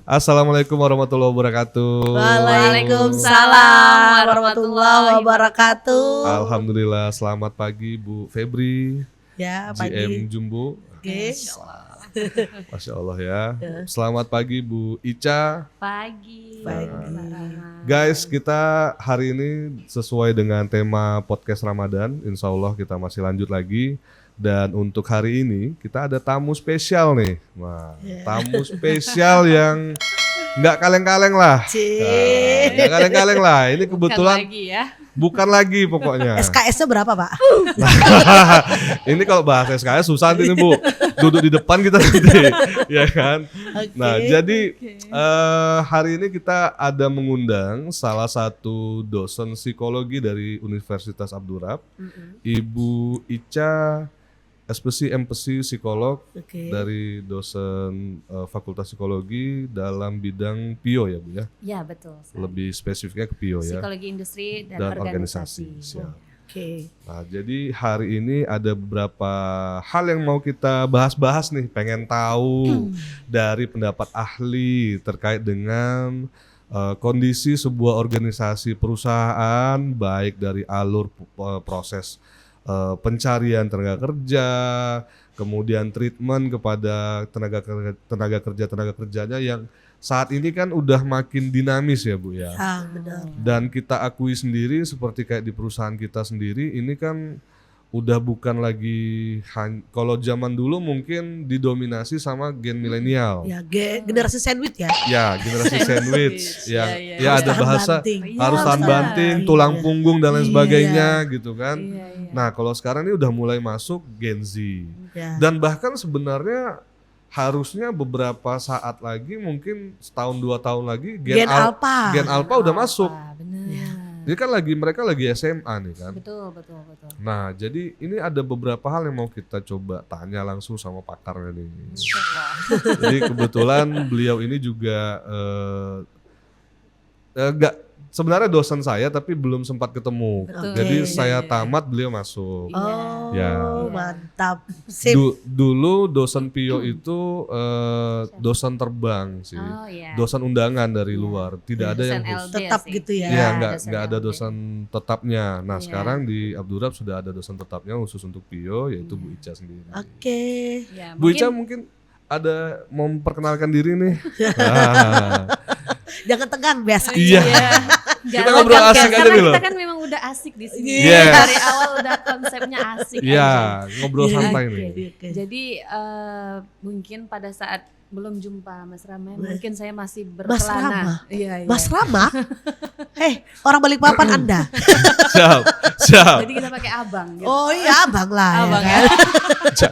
Assalamualaikum warahmatullahi wabarakatuh. Waalaikumsalam warahmatullahi wabarakatuh. Alhamdulillah, selamat pagi Bu Febri, Ya, GM pagi. Jumbo. Oke. Masya Allah ya. Selamat pagi Bu Ica. Pagi. Guys, kita hari ini sesuai dengan tema podcast Ramadan. Insya Allah kita masih lanjut lagi. Dan untuk hari ini kita ada tamu spesial nih. Nah, tamu spesial yang nggak kaleng-kaleng lah. Nggak kaleng-kaleng lah. Ini kebetulan Bukan lagi ya. bukan lagi pokoknya. SKS-nya berapa, Pak? Ini kalau bahas SKS susah nih Bu. Duduk di depan kita nanti, ya kan? Nah, jadi hari ini kita ada mengundang salah satu dosen psikologi dari Universitas Abdurrahman, Ibu Ica, SPC psikolog dari dosen Fakultas Psikologi dalam bidang PIO ya Bu ya? Ya betul. Lebih spesifiknya ke PIO ya? Psikologi industri dan organisasi. Siap. Oke. Nah, jadi hari ini ada beberapa hal yang mau kita bahas-bahas nih, pengen tahu dari pendapat ahli terkait dengan kondisi sebuah organisasi perusahaan, baik dari alur proses pencarian tenaga kerja, kemudian treatment kepada tenaga kerjanya yang saat ini kan udah makin dinamis ya Bu ya. Benar. Dan kita akui sendiri seperti kayak di perusahaan kita sendiri ini kan udah bukan lagi kalau zaman dulu mungkin didominasi sama gen milenial. Ya, generasi sandwich ya. Ya, generasi sandwich yang Ya, ya ada Harus tahan bahasa banting. harus tahan Iya, banting, iya. tulang punggung dan lain Iya. sebagainya gitu kan. Iya. Nah, kalau sekarang ini udah mulai masuk Gen Z. Ya. Dan bahkan sebenarnya harusnya beberapa saat lagi mungkin setahun 2 tahun lagi Gen Alpha. Gen Alpha udah masuk. Benar. Jadi kan mereka lagi SMA nih kan. Betul. Nah, jadi ini ada beberapa hal yang mau kita coba tanya langsung sama pakarnya nih. Jadi kebetulan beliau ini juga sebenarnya dosen saya tapi belum sempat ketemu. Betul. Jadi Oke. saya tamat, beliau masuk. Oh, Ya. mantap. Sip. Dulu dosen PIO itu dosen terbang sih. Oh iya. Dosen undangan dari luar. Tidak ada yang Dosen khusus. LD Tetap sih. gitu ya. Iya, dosen nggak ada LD. dosen tetapnya. Nah, Iya. sekarang di Abdurrahman sudah ada dosen tetapnya khusus untuk PIO, yaitu Bu Ica sendiri. Oke. Ya, Bu Ica mungkin mungkin ada mau memperkenalkan diri nih. Nah, Jangan tegang, biasa. Iya. Nggak Kita ngobrol lengkap, asik ya, aja karena dulu. kita kan memang udah asik di sini. Yes. Dari awal udah konsepnya asik. Iya, aja. ngobrol santai Oke. nih. Oke. Jadi mungkin pada saat belum jumpa Mas Rama, mungkin saya masih Mas Rama? berkelana. Iya. Mas Rama? Orang Balikpapan Anda. Siap. Jadi kita pakai abang. Gitu. Oh iya, abang lah. Abang ya. ya.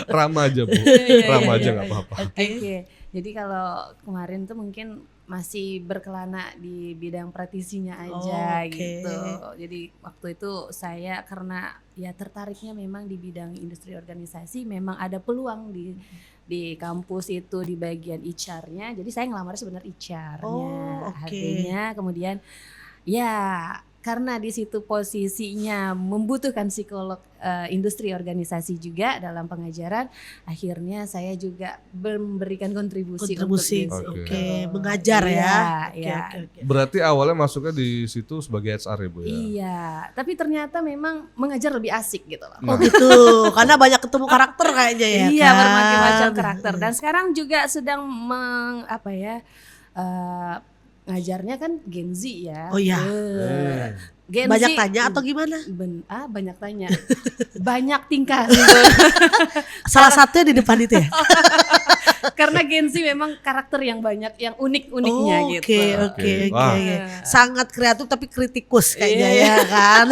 Rama aja Bu. Iya, Rama iya, aja iya. nggak apa-apa. Oke. Jadi kalau kemarin tuh mungkin masih berkelana di bidang praktisinya aja Oke. gitu. Jadi waktu itu saya karena ya tertariknya memang di bidang industri organisasi, memang ada peluang di kampus itu di bagian HR-nya. Jadi saya ngelamar sebenarnya HR-nya. Oh, oke. Artinya kemudian ya karena di situ posisinya membutuhkan psikolog industri organisasi juga dalam pengajaran, akhirnya saya juga memberikan kontribusi untuk di situ. Oke. Mengajar ya. Iya. Oke. Berarti awalnya masuknya di situ sebagai HR ya Bu ya. Iya, tapi ternyata memang mengajar lebih asik gitu loh. Oh gitu, karena banyak ketemu karakter kayaknya ya. Iya, kan? berbagai macam karakter. Dan sekarang juga sedang ngajarnya kan Gen Z ya. Oh iya. Gen Banyak Z, tanya atau gimana? banyak tanya. Banyak tingkah gitu. Salah satunya di depan itu ya. Karena Gen Z memang karakter yang banyak, yang unik-uniknya gitu. Oke. Wah. Sangat kreatif tapi kritikus kayaknya Iya. ya kan.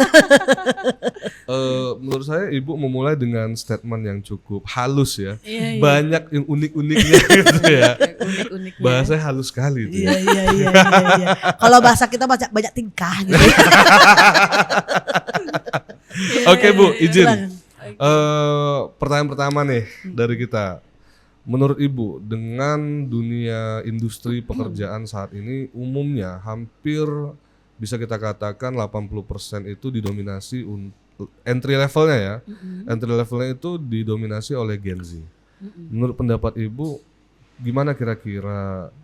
Menurut saya Ibu memulai dengan statement yang cukup halus ya. Iya. Banyak yang unik-uniknya gitu ya. Unik-uniknya. Bahasanya halus sekali itu. Iya. Kalau bahasa kita banyak tingkah gitu. Oke Bu, izin. Silakan. Pertanyaan pertama nih dari kita. Menurut Ibu, dengan dunia industri pekerjaan saat ini umumnya hampir bisa kita katakan 80% itu didominasi entry levelnya ya. Entry levelnya itu didominasi oleh Gen Z. Menurut pendapat Ibu, gimana kira-kira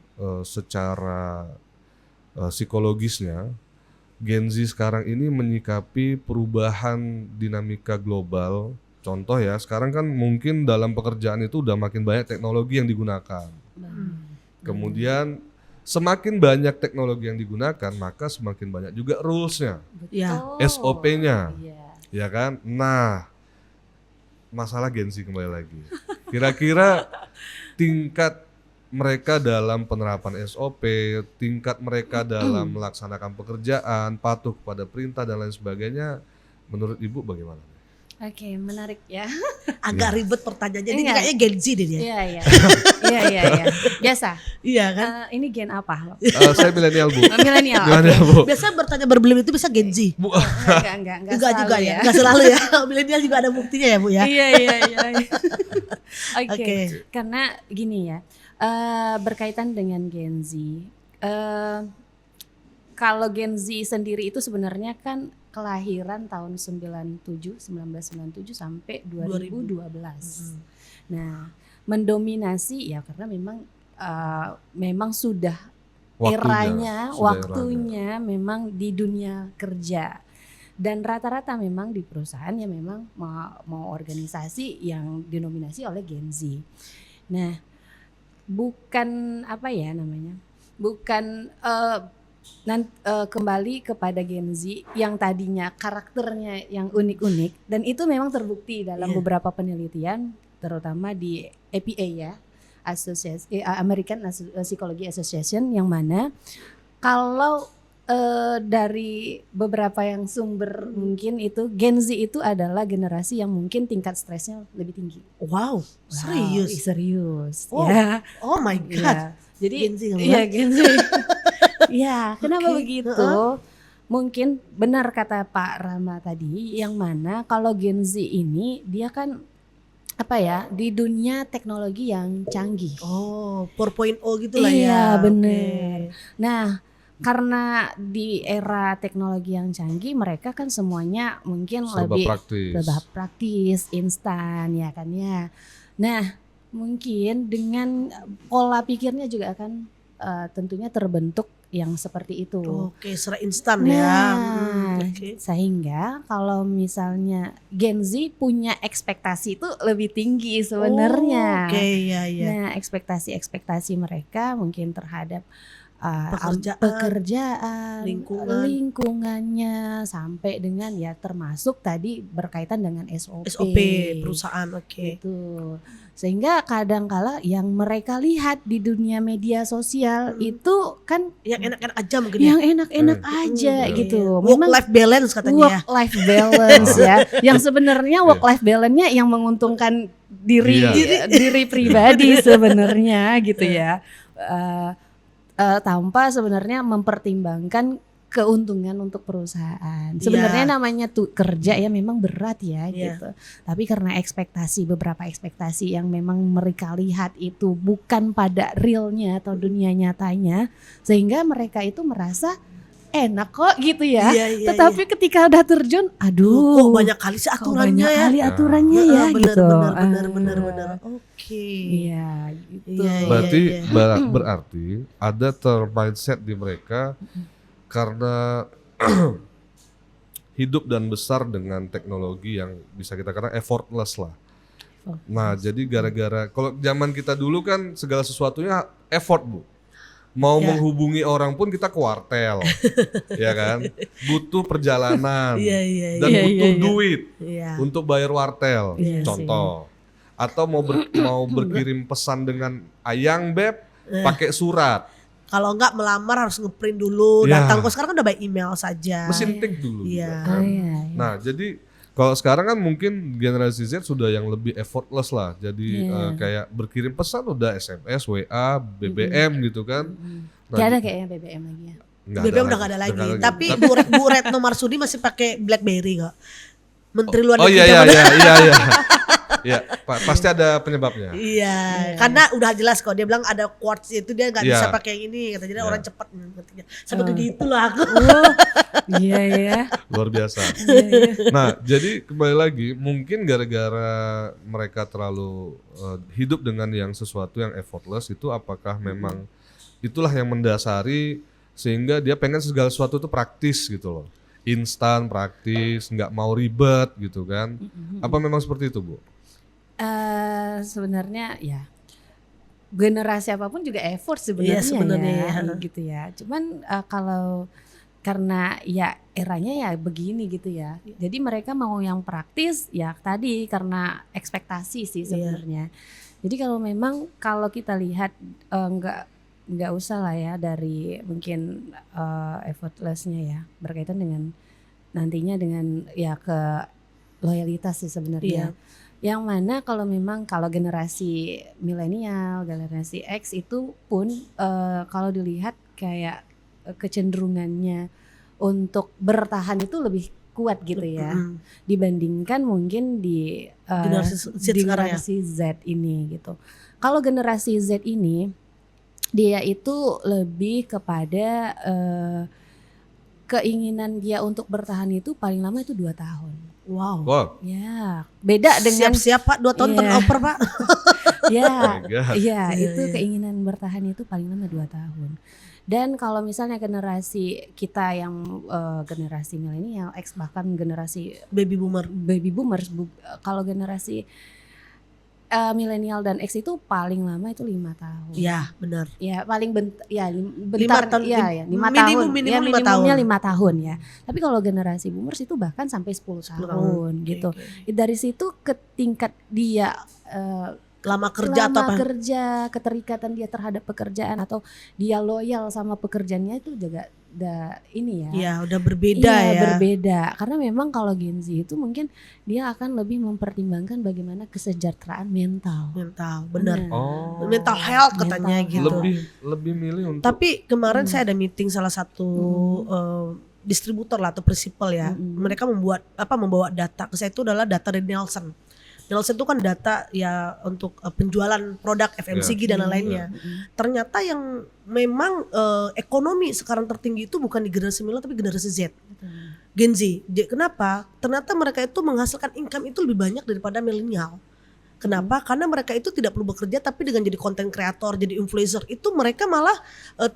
secara psikologisnya Gen Z sekarang ini menyikapi perubahan dinamika global. Contoh ya, sekarang kan mungkin dalam pekerjaan itu udah makin banyak teknologi yang digunakan. Kemudian semakin banyak teknologi yang digunakan, maka semakin banyak juga rules-nya, Ya. SOP-nya, Iya. ya kan? Nah, masalah Gen Z kembali lagi. Kira-kira tingkat mereka dalam penerapan SOP, tingkat mereka dalam melaksanakan pekerjaan, patuh kepada perintah dan lain sebagainya, menurut Ibu bagaimana? Oke, menarik ya. Agak ribet pertanyaannya. Ini Enggak. kayaknya Gen Z deh dia. Iya, iya. Iya. Biasa. Iya kan? Ini gen apa lo? Saya milenial, Bu. Milenial. Milenial, Oke. Bu. Biasa bertanya berbelit itu bisa Gen Z. Bu. Enggak Enggak juga selalu ya. Enggak selalu ya. Milenial juga ada buktinya ya, Bu ya. Iya. Oke. Oke. Karena gini ya, berkaitan dengan Gen Z. Kalau Gen Z sendiri itu sebenarnya kan kelahiran tahun 1997 sampai 2012. Nah, mendominasi ya karena memang sudah waktunya memang di dunia kerja. Dan rata-rata memang di perusahaan ya memang mau organisasi yang dinominasi oleh Gen Z. Nah, bukan apa ya namanya? Bukan kembali kepada Gen Z yang tadinya karakternya yang unik-unik, dan itu memang terbukti dalam beberapa penelitian, terutama di APA ya, American Psychology Association, yang mana kalau dari beberapa yang sumber mungkin itu Gen Z itu adalah generasi yang mungkin tingkat stresnya lebih tinggi. Wow, serius. Serius. Oh, Ya. oh my God. Ya. Jadi Gen Z kamu iya kan? Gen Z. Ya, kenapa Oke, begitu? Mungkin benar kata Pak Rama tadi, yang mana kalau Gen Z ini dia kan apa ya, di dunia teknologi yang canggih. Oh, 4.0 gitu lah ya. Iya, benar. Oke. Nah, karena di era teknologi yang canggih, mereka kan semuanya mungkin Serba lebih praktis. praktis, instan ya kan ya. Nah, mungkin dengan pola pikirnya juga akan tentunya terbentuk yang seperti itu. Oke, secara instan ya. Nah, Oke. sehingga kalau misalnya Gen Z punya ekspektasi itu lebih tinggi sebenarnya. Oke, iya. Nah, ekspektasi mereka mungkin terhadap Pekerjaan, lingkungannya, sampai dengan ya termasuk tadi berkaitan dengan SOP perusahaan, oke. gitu. Sehingga kadangkala yang mereka lihat di dunia media sosial itu kan Yang enak-enak aja mungkin yang ya. enak-enak aja gitu. Work life balance katanya ya. Work life balance ya. Yang sebenarnya work life balance-nya yang menguntungkan diri pribadi sebenarnya gitu ya. Tanpa sebenarnya mempertimbangkan keuntungan untuk perusahaan. Sebenarnya namanya tuh kerja ya memang berat ya gitu. Tapi karena beberapa ekspektasi yang memang mereka lihat itu bukan pada realnya atau dunia nyatanya, sehingga mereka itu merasa enak kok gitu ya. Tetapi ketika udah terjun, aduh, kok banyak kali sih aturannya banyak ya. kali aturannya ya gitu. Benar. Oke. Iya gitu. Berarti berarti ada mindset di mereka karena hidup dan besar dengan teknologi yang bisa kita katakan effortless lah. Nah, jadi gara-gara kalau zaman kita dulu kan segala sesuatunya effort, Bu. Mau menghubungi orang pun kita ke wartel, ya kan? Butuh perjalanan dan butuh duit untuk bayar wartel. Contoh. Atau mau berkirim pesan dengan ayang beb pakai surat. Kalau enggak melamar harus ngeprint dulu, datang. Kok sekarang kan udah by email saja. Mesin tik dulu. Iya. Kan? Nah, jadi kalau sekarang kan mungkin generasi Z sudah yang lebih effortless lah. Jadi kayak berkirim pesan udah SMS, WA, BBM gitu kan. Gak ada kayaknya BBM lagi ya. BBM udah gak ada lagi. Tapi Bu Retno Marsudi masih pakai BlackBerry kok. Menteri Luar Negeri. Iya. Ya, pasti ada penyebabnya. Iya, karena udah jelas kok dia bilang ada quartz itu dia nggak bisa pakai yang ini, katanya orang cepat. Sampai kayak gitu lah aku. Iya. Luar biasa. Nah, jadi kembali lagi mungkin gara-gara mereka terlalu hidup dengan yang sesuatu yang effortless itu, apakah memang itulah yang mendasari sehingga dia pengen segala sesuatu itu praktis gitu loh. Instan, praktis, nggak mau ribet gitu kan. Apa memang seperti itu, Bu? Sebenarnya ya generasi apapun juga effort Iya, sebenarnya sebenarnya ya, ya. gitu ya. Cuman kalau karena ya eranya ya begini gitu ya. Jadi mereka mau yang praktis ya tadi karena ekspektasi sih sebenarnya. Jadi kalau kita lihat nggak usah lah ya dari mungkin effortlessnya ya berkaitan dengan nantinya dengan ya ke loyalitas sih sebenarnya. Yang mana kalau generasi milenial, generasi X itu pun kalau dilihat kayak kecenderungannya untuk bertahan itu lebih kuat gitu ya dibandingkan mungkin di generasi Z ini gitu. Kalau generasi Z ini dia itu lebih kepada keinginan dia untuk bertahan itu paling lama itu 2 tahun. Wow. Ya, beda dengan siap-siap Pak 2 tahun turnover Pak. Ya, itu keinginan bertahan itu paling lama 2 tahun. Dan kalau misalnya generasi kita yang generasi milenial, X bahkan generasi baby boomers, kalau generasi milenial dan X itu paling lama itu 5 tahun. Ya, benar. Ya, paling bentar 5 tahun. Ya, 5 tahun. Minimumnya 5 tahun ya. Tapi kalau generasi boomers itu bahkan sampai 10 tahun gitu. Okay. Dari situ ke tingkat dia lama kerja, keterikatan dia terhadap pekerjaan atau dia loyal sama pekerjaannya itu juga udah berbeda berbeda. Karena memang kalau Gen Z itu mungkin dia akan lebih mempertimbangkan bagaimana kesejahteraan mental, benar. Mental health katanya gitu. Lebih milih untuk. Tapi kemarin saya ada meeting salah satu distributor lah atau prinsipal ya. Mereka membawa data ke saya, itu adalah data dari Nielsen. Nielsen itu kan data ya untuk penjualan produk FMCG dan lain-lainnya. Ternyata yang memang ekonomi sekarang tertinggi itu bukan di generasi milenial tapi generasi Z. Gen Z. Kenapa? Ternyata mereka itu menghasilkan income itu lebih banyak daripada milenial. Kenapa? Karena mereka itu tidak perlu bekerja, tapi dengan jadi content creator, jadi influencer itu mereka malah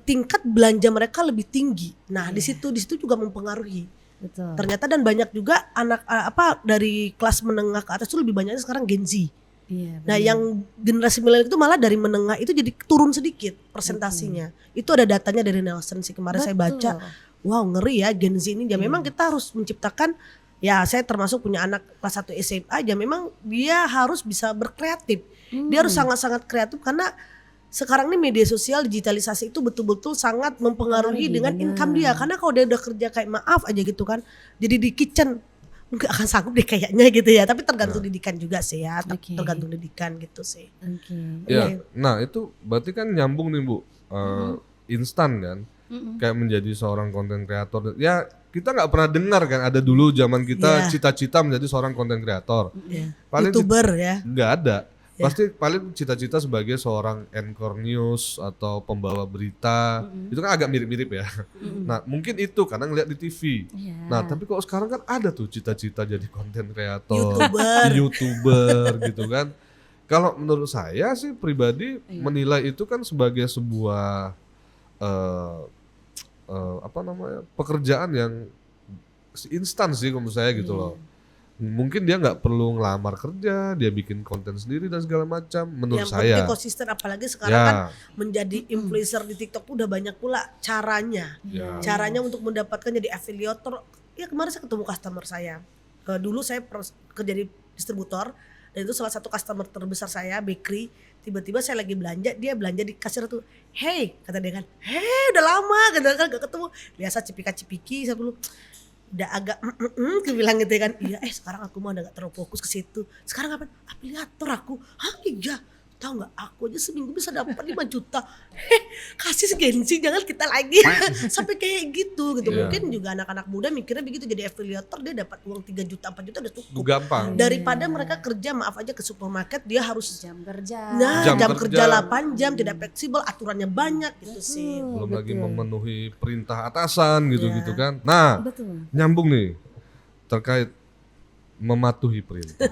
tingkat belanja mereka lebih tinggi. Nah, di situ juga mempengaruhi. Betul. Ternyata dan banyak juga anak dari kelas menengah ke atas itu lebih banyaknya sekarang Gen Z. Nah, yang generasi milenial itu malah dari menengah itu jadi turun sedikit persentasinya. Itu ada datanya dari Nielsen sih kemarin saya baca. Wow, ngeri ya Gen Z ini. Ya memang kita harus menciptakan, ya saya termasuk punya anak kelas 1 SMA aja, memang dia harus bisa berkreatif. Dia harus sangat-sangat kreatif karena sekarang ini media sosial digitalisasi itu betul-betul sangat mempengaruhi dengan income dia. Karena kalau dia udah kerja kayak maaf aja gitu kan, jadi di kitchen nggak akan sanggup deh kayaknya gitu ya. Tapi tergantung didikan juga sih ya, tergantung didikan gitu sih. Ya, nah itu berarti kan nyambung nih Bu, instan kan, kayak menjadi seorang konten kreator. Ya kita nggak pernah dengar kan ada dulu zaman kita cita-cita menjadi seorang konten kreator. Paling YouTuber ya. Nggak ada. Pasti paling cita-cita sebagai seorang anchor news atau pembawa berita, itu kan agak mirip-mirip ya. Nah mungkin itu karena ngeliat di TV. Nah tapi kok sekarang kan ada tuh cita-cita jadi konten kreator, YouTuber gitu kan. Kalau menurut saya sih pribadi menilai itu kan sebagai sebuah pekerjaan yang instan sih menurut saya gitu loh. Mungkin dia nggak perlu ngelamar kerja, dia bikin konten sendiri dan segala macam. Menurut saya. Yang penting konsisten, apalagi sekarang kan menjadi influencer di TikTok udah banyak pula caranya. Caranya untuk mendapatkan jadi afiliator. Ya kemarin saya ketemu customer saya. Dulu saya kerja di distributor dan itu salah satu customer terbesar saya, bakery. Tiba-tiba saya lagi belanja, dia belanja di kasir tuh. Hey, kata dia kan. Hey, udah lama kan gak ketemu. Biasa cipika-cipiki saya dulu. Udah agak aku bilang gitu kan, iya sekarang aku mah udah gak terlalu fokus ke situ. Sekarang apa? Afiliator aku. Hah iya, tahu nggak? Aku aja seminggu bisa dapat 5 juta. Kasih segensi, jangan kita lagi. Sampai kayak gitu. Mungkin juga anak-anak muda mikirnya begitu, jadi afiliator dia dapat uang 3 juta 4 juta udah cukup. Gampang. Daripada mereka kerja maaf aja ke supermarket, dia harus jam kerja. Nah, jam kerja 8 jam, tidak fleksibel, aturannya banyak gitu sih. Belum lagi memenuhi perintah atasan gitu-gitu kan. Nah, nyambung nih terkait mematuhi perintah.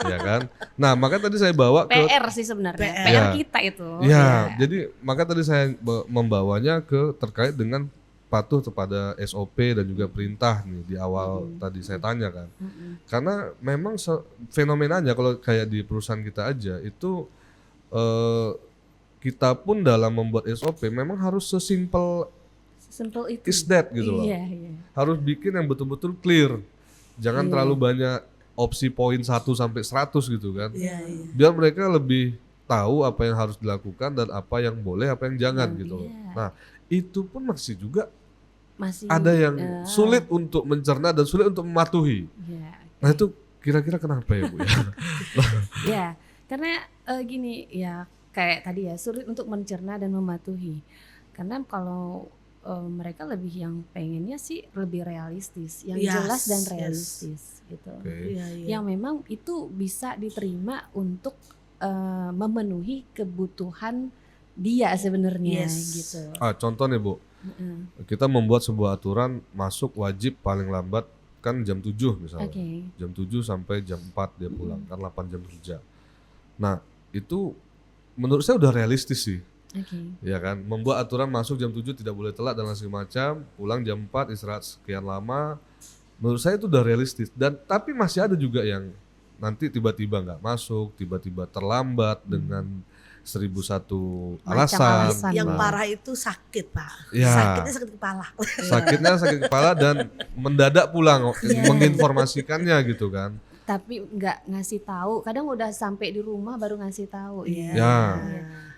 Ya kan? Nah, maka tadi saya bawa ke PR sih sebenarnya. PR. PR Ya. kita itu. ya, jadi maka tadi saya membawanya ke terkait dengan patuh kepada SOP dan juga perintah nih di awal tadi saya tanya kan. Karena memang fenomenanya kalau kayak di perusahaan kita aja itu kita pun dalam membuat SOP memang harus sesimpel Simple itu. is that gitu loh. Iya, iya. Harus bikin yang betul-betul clear. Jangan terlalu banyak opsi poin 1 sampai 100 gitu kan. Iya, iya. Biar mereka lebih tahu apa yang harus dilakukan dan apa yang boleh, apa yang jangan gitu loh. iya. Nah, itu pun masih juga Masih ada yang sulit untuk mencerna dan sulit untuk mematuhi. Iya. Nah, itu kira-kira kenapa ya, Bu ya? Ya, karena gini ya, kayak tadi ya, sulit untuk mencerna dan mematuhi. Karena kalau mereka lebih yang pengennya sih lebih realistis, yang Yes, jelas dan yes. realistis gitu. Oke. Iya, iya. Yang memang itu bisa diterima untuk memenuhi kebutuhan dia sebenarnya Yes. gitu. Contoh nih, Bu. Mm-mm. Kita membuat sebuah aturan masuk wajib paling lambat kan jam 7 misalnya. Oke. Jam 7 sampai jam 4 dia pulang, kan 8 jam kerja. Nah, itu menurut saya udah realistis sih. Oke. Ya kan, membuat aturan masuk jam 7 tidak boleh telat dan segala macam, pulang jam 4 istirahat sekian lama. Menurut saya itu udah realistis. Dan tapi masih ada juga yang nanti tiba-tiba nggak masuk, tiba-tiba terlambat dengan 1001 Macam alasan. alasan. Yang Nah, parah itu sakit, Pak. Ya. Sakitnya sakit kepala. sakitnya sakit kepala dan mendadak pulang menginformasikannya gitu kan. Tapi nggak ngasih tahu, kadang udah sampai di rumah baru ngasih tahu. Iya. Ya.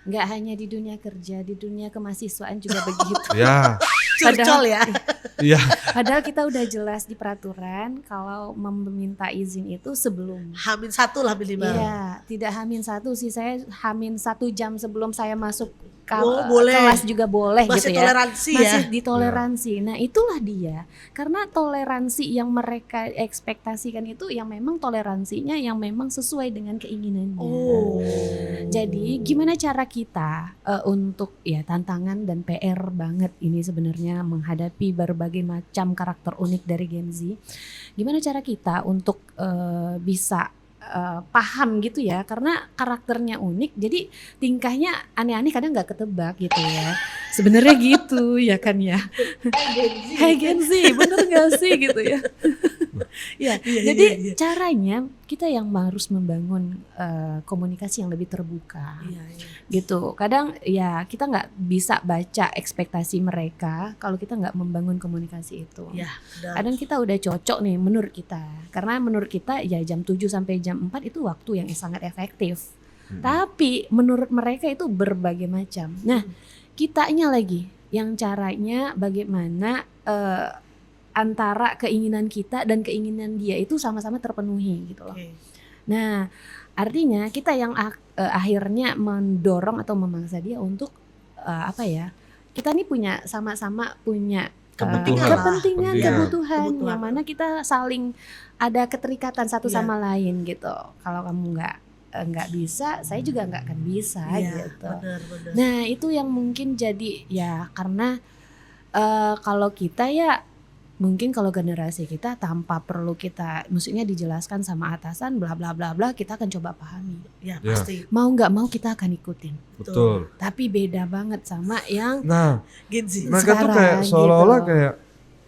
Nggak hanya di dunia kerja, di dunia kemahasiswaan juga begitu. Ya, Curcol ya. iya. Padahal kita udah jelas di peraturan kalau meminta izin itu sebelum. H-1 lah minimal. Iya, tidak H-1 sih, saya H-1 jam sebelum saya masuk Boleh. kelas juga boleh Masih gitu ya. toleransi ya. Masih ditoleransi. Nah, itulah dia. Karena toleransi yang mereka ekspektasikan itu yang memang toleransinya yang memang sesuai dengan keinginannya. Oh. Jadi gimana cara kita untuk ya tantangan dan PR banget ini sebenarnya menghadapi berbagai macam karakter unik dari Gen Z. Gimana cara kita untuk bisa paham gitu ya, karena karakternya unik, jadi tingkahnya aneh-aneh, kadang nggak ketebak gitu ya. Sebenarnya gitu ya kan ya. Hai Gen Z, bener nggak sih gitu ya? Ya, jadi caranya kita yang harus membangun komunikasi yang lebih terbuka. Iya, iya. Gitu. Kadang ya kita nggak bisa baca ekspektasi mereka kalau kita nggak membangun komunikasi itu. Iya, benar. Kadang kita udah cocok nih menurut kita. Karena menurut kita ya jam 7 sampai jam 4 itu waktu yang sangat efektif. Tapi menurut mereka itu berbagai macam. Nah, kitanya lagi yang caranya bagaimana antara keinginan kita dan keinginan dia itu sama-sama terpenuhi gitu loh. Oke. Nah, artinya kita yang akhirnya mendorong atau memaksa dia untuk apa ya? Kita nih punya sama-sama punya Kebutuhan. kepentingan, Kepentingan. kebutuhan yang mana kita saling ada keterikatan satu Iya. sama lain gitu. Kalau kamu nggak bisa, saya juga nggak akan bisa Iya, gitu. benar. Nah, itu yang mungkin jadi ya karena kalau kita ya mungkin kalau generasi kita tanpa perlu kita maksudnya dijelaskan sama atasan bla bla bla bla, kita akan coba pahami. Ya, Ya. pasti. Mau nggak mau kita akan ikutin. Betul. Tapi beda banget sama yang Nah, Gen Z. mereka tuh Sekarang kayak seolah-olah gitu. kayak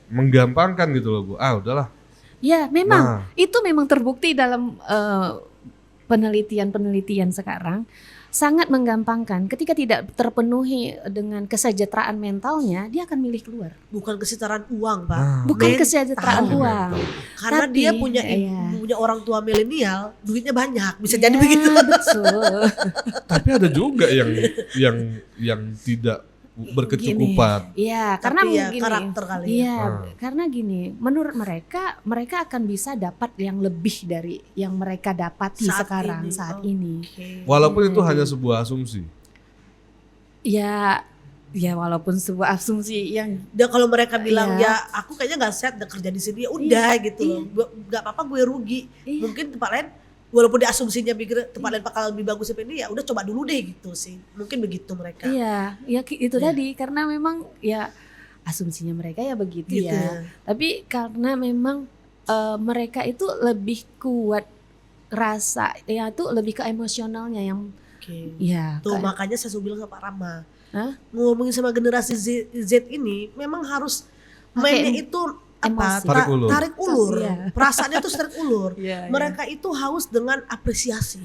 menggampangkan gitu loh, Bu. Udahlah. ya memang Nah, itu memang terbukti dalam penelitian sekarang sangat menggampangkan. Ketika tidak terpenuhi dengan kesejahteraan mentalnya, dia akan milih keluar. Bukan kesetaraan uang, Pak. nah, Bukan mental. kesejahteraan uang. Karena Tapi, dia punya iya. punya orang tua milenial, duitnya banyak, bisa jadi Ya, begitu. Betul. tapi ada juga yang tidak berkecukupan. Iya, karena Tapi ya, gini. karakter kali ya. Iya, Ah. karena gini, menurut mereka akan bisa dapat yang lebih dari yang mereka dapati Saat sekarang ini. saat Oh. ini. Oke. Walaupun itu hanya sebuah asumsi. Ya walaupun sebuah asumsi yang Dan kalau mereka bilang Iya. ya aku kayaknya nggak set udah kerja di sini, ya udah gitu loh. Nggak apa-apa gue rugi. Iya. Mungkin tempat lain walaupun di asumsinya pikir tempat lain bakal lebih bagus dari ini, ya udah coba dulu deh gitu sih. Mungkin begitu mereka. iya, itu Iya. tadi karena memang ya asumsinya mereka ya begitu Gitu. ya. Tapi karena memang mereka itu lebih kuat rasa ya tuh lebih ke emosionalnya yang Oke. ya Tuh makanya saya sudah bilang sama Pak Rama. Ngomongin sama generasi Z ini memang harus mainnya itu apa? emosi. Tarik ulur. Iya. Perasaannya tuh tarik ulur. Iya, Mereka itu haus dengan apresiasi.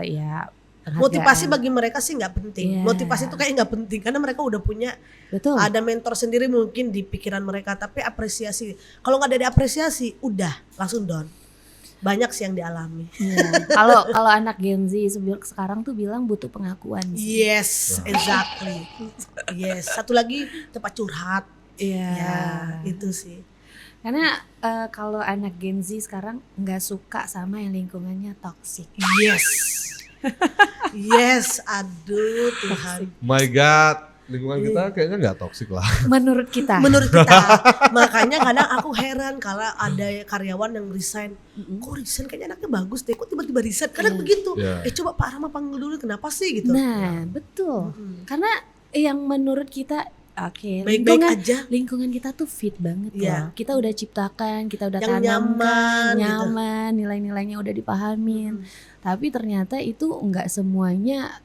Ya Motivasi penghargaan. bagi mereka sih nggak penting. Iya. Motivasi itu kayak nggak penting karena mereka udah punya Betul. ada mentor sendiri mungkin di pikiran mereka. Tapi apresiasi, kalau nggak ada apresiasi, udah langsung down. Banyak sih yang dialami. Iya. Kalau anak Gen Z sekarang tuh bilang butuh pengakuan sih. Yes, exactly. Yes. Satu lagi tempat curhat. Iya. Ya, itu sih. Karena kalau anak Gen Z sekarang nggak suka sama yang lingkungannya toksik. Yes. Yes, aduh Tuhan. My God, lingkungan kita kayaknya nggak toksik lah. Menurut kita. Menurut kita. Makanya kadang aku heran kalau ada karyawan yang resign. Kok resign kayaknya anaknya bagus deh, kok tiba-tiba resign. Kadang begitu. Iya. Coba Pak Rama panggil dulu, kenapa sih gitu. Nah, betul. Karena yang menurut kita oke, Baik-baik aja. lingkungan kita tuh fit banget Iya. loh. Kita udah ciptakan, kita udah Yang tanamkan, nyaman gitu. nyaman, nilai-nilainya udah dipahamin. Tapi ternyata itu enggak semuanya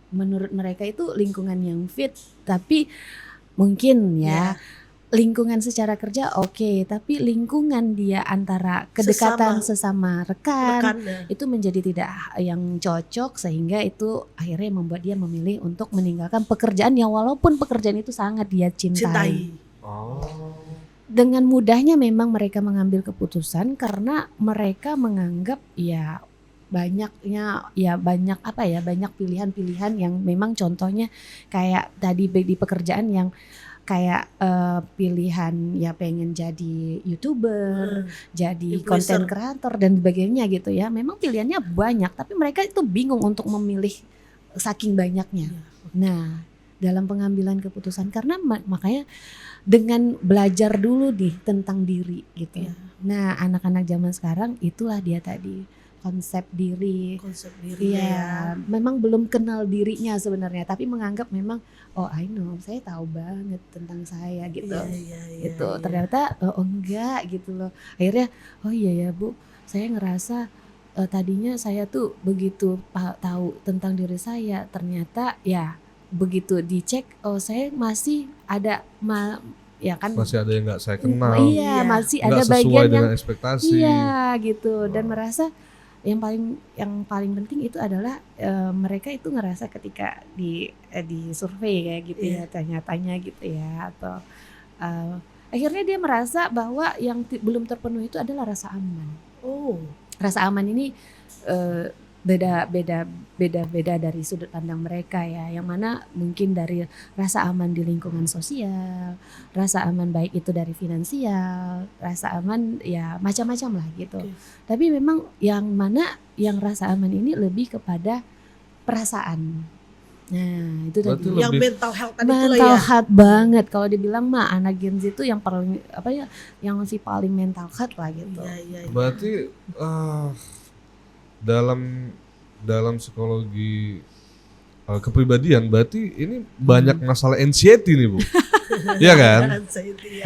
menurut mereka itu lingkungan yang fit. Tapi mungkin ya lingkungan secara kerja oke, tapi lingkungan dia antara kedekatan sesama rekan Rekannya. itu menjadi tidak yang cocok sehingga itu akhirnya membuat dia memilih untuk meninggalkan pekerjaan yang walaupun pekerjaan itu sangat dia cintai. Oh. Dengan mudahnya memang mereka mengambil keputusan karena mereka menganggap ya banyak pilihan-pilihan yang memang contohnya kayak tadi di pekerjaan yang kayak pilihan ya pengen jadi YouTuber, jadi Influencer. konten kreator dan sebagainya gitu ya. Memang pilihannya banyak, tapi mereka itu bingung untuk memilih saking banyaknya. Nah, dalam pengambilan keputusan karena makanya dengan belajar dulu tentang diri gitu. Nah, anak-anak zaman sekarang itulah dia tadi konsep diri. Iya, memang belum kenal dirinya sebenarnya, tapi menganggap memang I know, saya tahu banget tentang saya gitu. Gitu. Ternyata enggak gitu loh. Akhirnya iya ya Bu, saya ngerasa tadinya saya tuh begitu tahu tentang diri saya, ternyata ya begitu dicek saya masih ada ya kan Masih ada yang nggak saya kenal. Iya, masih ada Nggak sesuai bagian yang dengan ekspektasi. iya gitu dan merasa yang paling penting itu adalah mereka itu ngerasa ketika di survei kayak gitu ya tanya-tanya gitu ya atau akhirnya dia merasa bahwa yang belum terpenuhi itu adalah rasa aman. Rasa aman ini beda dari sudut pandang mereka ya, yang mana mungkin dari rasa aman di lingkungan sosial, rasa aman baik itu dari finansial, rasa aman ya macam-macam lah gitu. Tapi memang yang mana yang rasa aman ini lebih kepada perasaan. Nah itu tadi yang mental health tadi mental health banget kalau dibilang mah anak Gen Z itu yang paling yang masih paling mental health lah gitu. Berarti dalam psikologi kepribadian berarti ini banyak masalah anxiety nih Bu. Iya kan?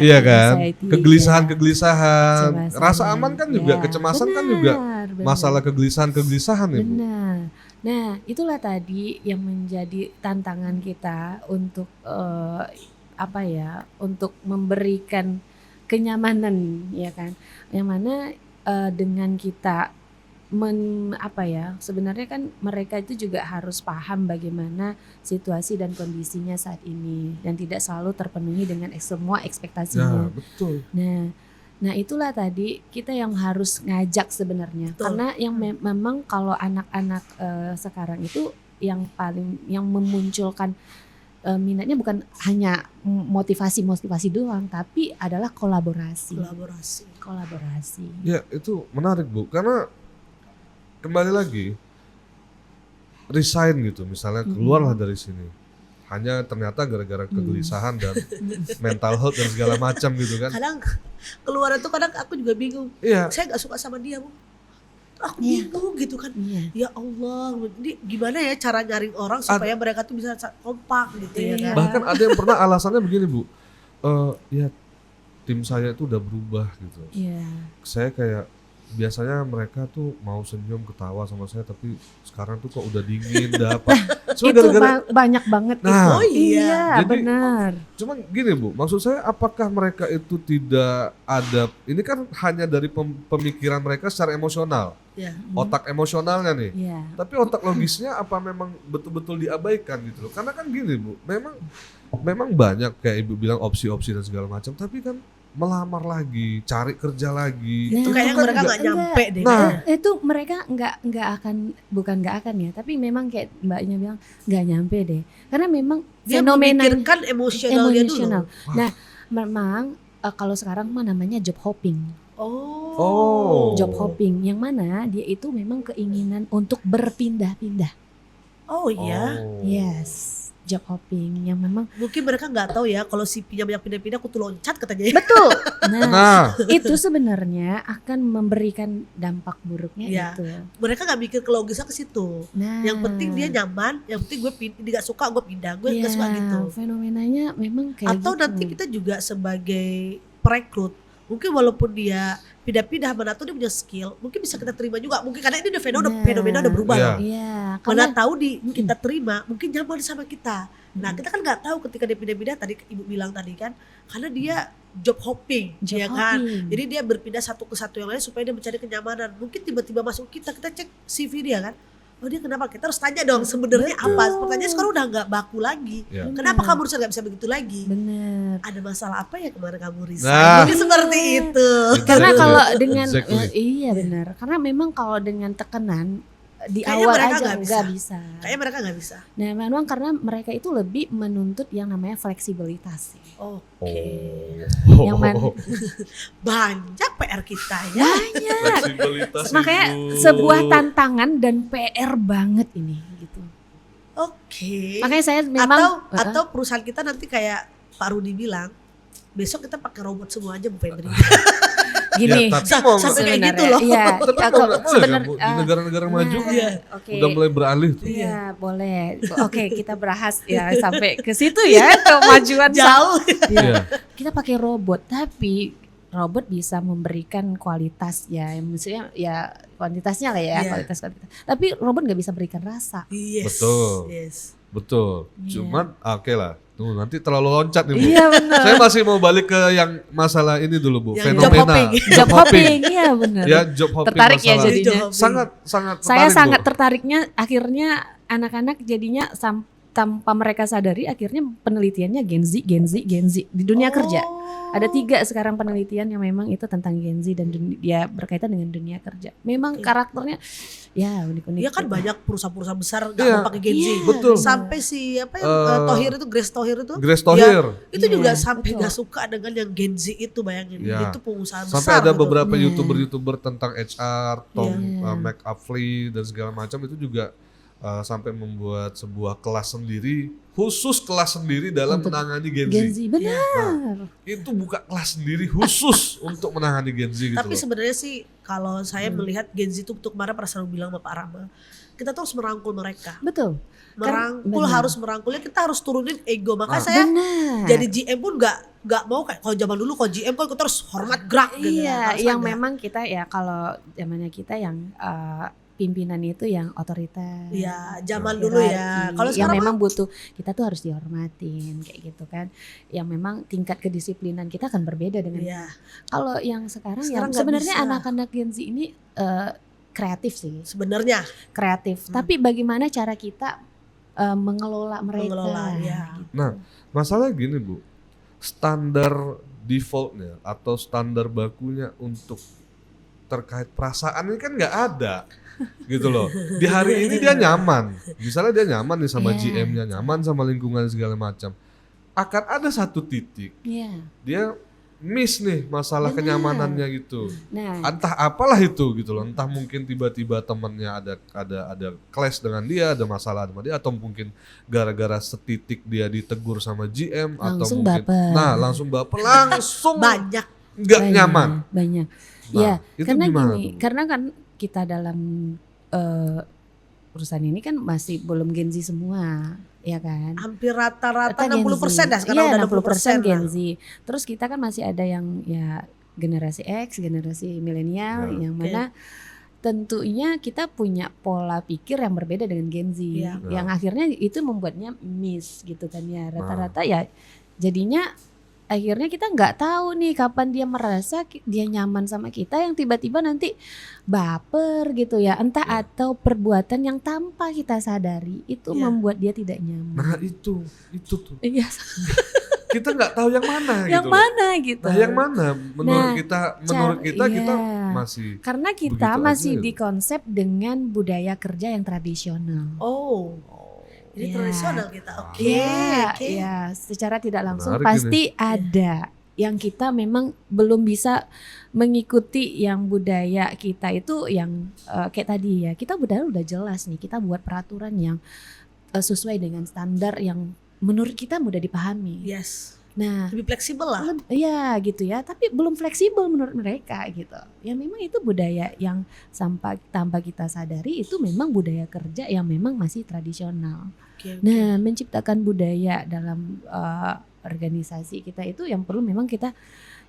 Iya kan? Kegelisahan, rasa aman kan juga, kecemasan kan juga masalah kegelisahan nih Bu. Benar. Nah, itulah tadi yang menjadi tantangan kita untuk untuk memberikan kenyamanan ya kan. Yang mana dengan kita sebenarnya kan mereka itu juga harus paham bagaimana situasi dan kondisinya saat ini dan tidak selalu terpenuhi dengan semua ekspektasinya. Ya, betul. Nah itulah tadi kita yang harus ngajak sebenarnya. Betul. Karena yang memang kalau anak-anak sekarang itu yang memunculkan minatnya bukan hanya motivasi doang, tapi adalah kolaborasi. Ya itu menarik Bu, karena kembali lagi resign gitu, misalnya keluarlah dari sini, hanya ternyata gara-gara kegelisahan dan mental health dan segala macam gitu kan. Kadang keluar itu kadang aku juga bingung. Iya. Saya nggak suka sama dia Bu. Aku bingung gitu kan. Ya Allah, ini gimana ya cara nyaring orang supaya mereka tuh bisa kompak gitu ya kan. Bahkan ada yang pernah alasannya begini Bu, ya tim saya itu udah berubah gitu. Iya. Saya kayak biasanya mereka tuh mau senyum ketawa sama saya, tapi sekarang tuh kok udah dingin, udah apa. Cuma Itu gara-gara banyak banget Nah, itu. Oh iya. Jadi- Benar. cuman gini Bu, maksud saya apakah mereka itu tidak ada, ini kan hanya dari pemikiran mereka secara emosional, Ya. otak emosionalnya nih. Iya. Tapi otak logisnya apa memang betul-betul diabaikan gitu loh. Karena kan gini Bu, memang banyak kayak Ibu bilang opsi-opsi dan segala macam, tapi kan melamar lagi, cari kerja lagi. Nah, Itu kayaknya kan mereka juga- nggak nyampe deh. Nah. kayaknya. Itu mereka nggak akan, bukan nggak akan ya, tapi memang kayak Mbaknya bilang nggak nyampe deh, karena memang Dia fenomena memikirkan emosionalnya dulu. emosional. Nah, memang kalau sekarang mah namanya job hopping. Oh. Job hopping yang mana dia itu memang keinginan untuk berpindah-pindah. Oh iya. Oh. Yes, job hopping yang memang Mungkin mereka nggak tahu ya kalau CV-nya banyak pindah-pindah aku tuh loncat katanya. betul. Nah, Nah, itu sebenarnya akan memberikan dampak buruknya Iya. itu. Mereka nggak mikir ke logisnya ke situ. Nah, Yang penting dia nyaman, yang penting gue nggak suka gue pindah, gue nggak suka Iya, gitu. fenomenanya memang kayak Atau gitu. nanti kita juga sebagai perekrut, mungkin walaupun dia pindah-pindah mana tuh dia punya skill, mungkin bisa kita terima juga. Mungkin karena ini udah fenomena udah berubah Iya. loh. Iya, Mana karena tahu kita terima, mungkin nyaman sama kita. Nah kita kan nggak tahu ketika dia pindah-pindah tadi Ibu bilang tadi kan, karena dia job hopping, job ya kan. hopping. Jadi dia berpindah satu ke satu yang lain supaya dia mencari kenyamanan. Mungkin tiba-tiba masuk kita cek CV dia kan. Oh dia kenapa? Kita harus tanya dong sebenarnya Betul. apa. Pertanyaan sekarang udah nggak baku lagi. ya. Kenapa kamu nggak bisa begitu lagi? bener. Ada masalah apa ya kemarin kamu resign? Nah. Mungkin seperti itu. Karena Exactly. kalau dengan Exactly. iya benar. Karena memang kalau dengan tekanan di Kayaknya awal mereka aja nggak nggak bisa. Kayaknya mereka nggak bisa. Nah, memang karena mereka itu lebih menuntut yang namanya fleksibilitas. Oke. Oh. Yang mana- Banyak PR kita ya. Banyak. Fleksibilitas Makanya Ibu. sebuah tantangan dan PR banget ini gitu. Oke. Makanya saya memang Atau perusahaan kita nanti kayak Pak Rudi bilang, besok kita pakai robot semua aja Bu Febri. gini. Ya, tapi mau sampai kayak sebenarnya, gitu loh. Iya, tapi mau kalau nggak boleh kan, sebenarnya Bu? Di negara-negara maju Iya. Oke. udah mulai beralih tuh. Iya, boleh. Oke, kita bahas ya sampai ke situ ya, kemajuan Jauh. Iya. Iya. Kita pakai robot, tapi robot bisa memberikan kualitas ya, maksudnya ya kuantitasnya lah ya, Iya. kualitas. Tapi robot nggak bisa berikan rasa. Yes. Betul. Yes. Betul. Iya. Cuman oke lah. Tuh nanti terlalu loncat nih Bu. Iya benar. Saya masih mau balik ke yang masalah ini dulu Bu. Yang Fenomena. job hopping. Job hopping, iya benar. Ya job hopping. Tertarik ya masalah. jadinya. Job hopping. Sangat sangat Saya tertarik, sangat Bu. tertariknya akhirnya anak-anak jadinya tanpa mereka sadari akhirnya penelitiannya Gen Z di dunia kerja. Ada 3 sekarang penelitian yang memang itu tentang Gen Z dan dia berkaitan dengan dunia kerja. Memang Oke. karakternya ya unik-unik. Iya kan gitu. banyak perusahaan-perusahaan besar nggak Iya. mau pakai Gen Z. Iya, Betul. Sampai si apa yang Thohir itu, Grace Thohir itu, Grace Thohir. itu Iya, juga sampai betul. nggak suka dengan yang Gen Z itu, bayangin. Iya. Itu pengusaha Sampai besar. ada gitu. beberapa Nah. YouTuber tentang HR, Tom Iya. McAfee dan segala macam itu juga sampai membuat sebuah kelas sendiri, khusus kelas sendiri dalam Untuk menangani Gen Z. Gen Z benar. Itu buka kelas sendiri khusus untuk menangani Gen Z gitu Tapi loh. sebenarnya sih kalau saya melihat Gen Z itu untuk kemarin pernah selalu bilang sama Pak Rama, kita tuh harus merangkul mereka. Betul. Merangkul, benar. harus merangkulnya, kita harus turunin ego. Makanya Ah. saya Benar. jadi GM pun nggak mau kayak kalau zaman dulu kalau GM kan kita harus hormat gerak gitu. Iya, Harus yang ada. memang kita ya kalau zamannya kita yang pimpinan itu yang otoritas. Iya, zaman dulu ya. hierarki, Kalau yang sekarang memang butuh kita tuh harus dihormatin kayak gitu kan. Yang memang tingkat kedisiplinan kita akan berbeda dengan Iya. kalau yang sekarang Sekarang yang nggak sebenarnya bisa. anak-anak Gen Z ini kreatif sih, Sebenarnya kreatif. Tapi bagaimana cara kita mengelola mereka? Mengelola, ya. gitu. Nah, masalah gini Bu, standar defaultnya atau standar bakunya untuk terkait perasaan ini kan nggak ada gitu loh. Di hari ini dia nyaman, misalnya dia nyaman nih sama Iya. GM-nya, nyaman sama lingkungan segala macam. Akan ada satu titik Iya. dia miss nih masalah Benar. kenyamanannya gitu. Nah, Entah apalah itu gitu loh. Entah mungkin tiba-tiba temennya ada clash dengan dia, ada masalah sama dia, atau mungkin gara-gara setitik dia ditegur sama GM atau Langsung mungkin baper. langsung baper, langsung banyak. nggak banyak, nyaman. Banyak. Nah, Ya, itu karena gimana gini, tuh? karena kan kita dalam perusahaan ini kan masih belum Gen Z semua, ya kan? Hampir rata-rata Rata Gen 60% dah Z. sekarang Iya, udah 60% 60% Gen lah. Z. Terus kita kan masih ada yang ya generasi X, generasi milenial, yang mana tentunya kita punya pola pikir yang berbeda dengan Gen Z, yang akhirnya itu membuatnya miss gitu kan ya. Rata-rata ya jadinya akhirnya kita nggak tahu nih kapan dia merasa dia nyaman sama kita, yang tiba-tiba nanti baper gitu ya, entah atau perbuatan yang tanpa kita sadari itu membuat dia tidak nyaman. Nah itu tuh. Iya. Kita nggak tahu yang mana yang gitu. mana gitu. Nah yang mana menurut kita iya. masih. Karena kita masih aja, dikonsep dengan budaya kerja yang tradisional. Jadi tradisional kita. Ya, secara tidak langsung Menarik pasti ada yang kita memang belum bisa mengikuti yang budaya kita itu yang kayak tadi ya. Kita budaya udah jelas nih, kita buat peraturan yang sesuai dengan standar yang menurut kita mudah dipahami. Yes. Nah, lebih fleksibel lah. Iya gitu ya, tapi belum fleksibel menurut mereka gitu. Ya memang itu budaya yang tanpa kita sadari itu memang budaya kerja yang memang masih tradisional. Nah, menciptakan budaya dalam organisasi kita itu yang perlu memang kita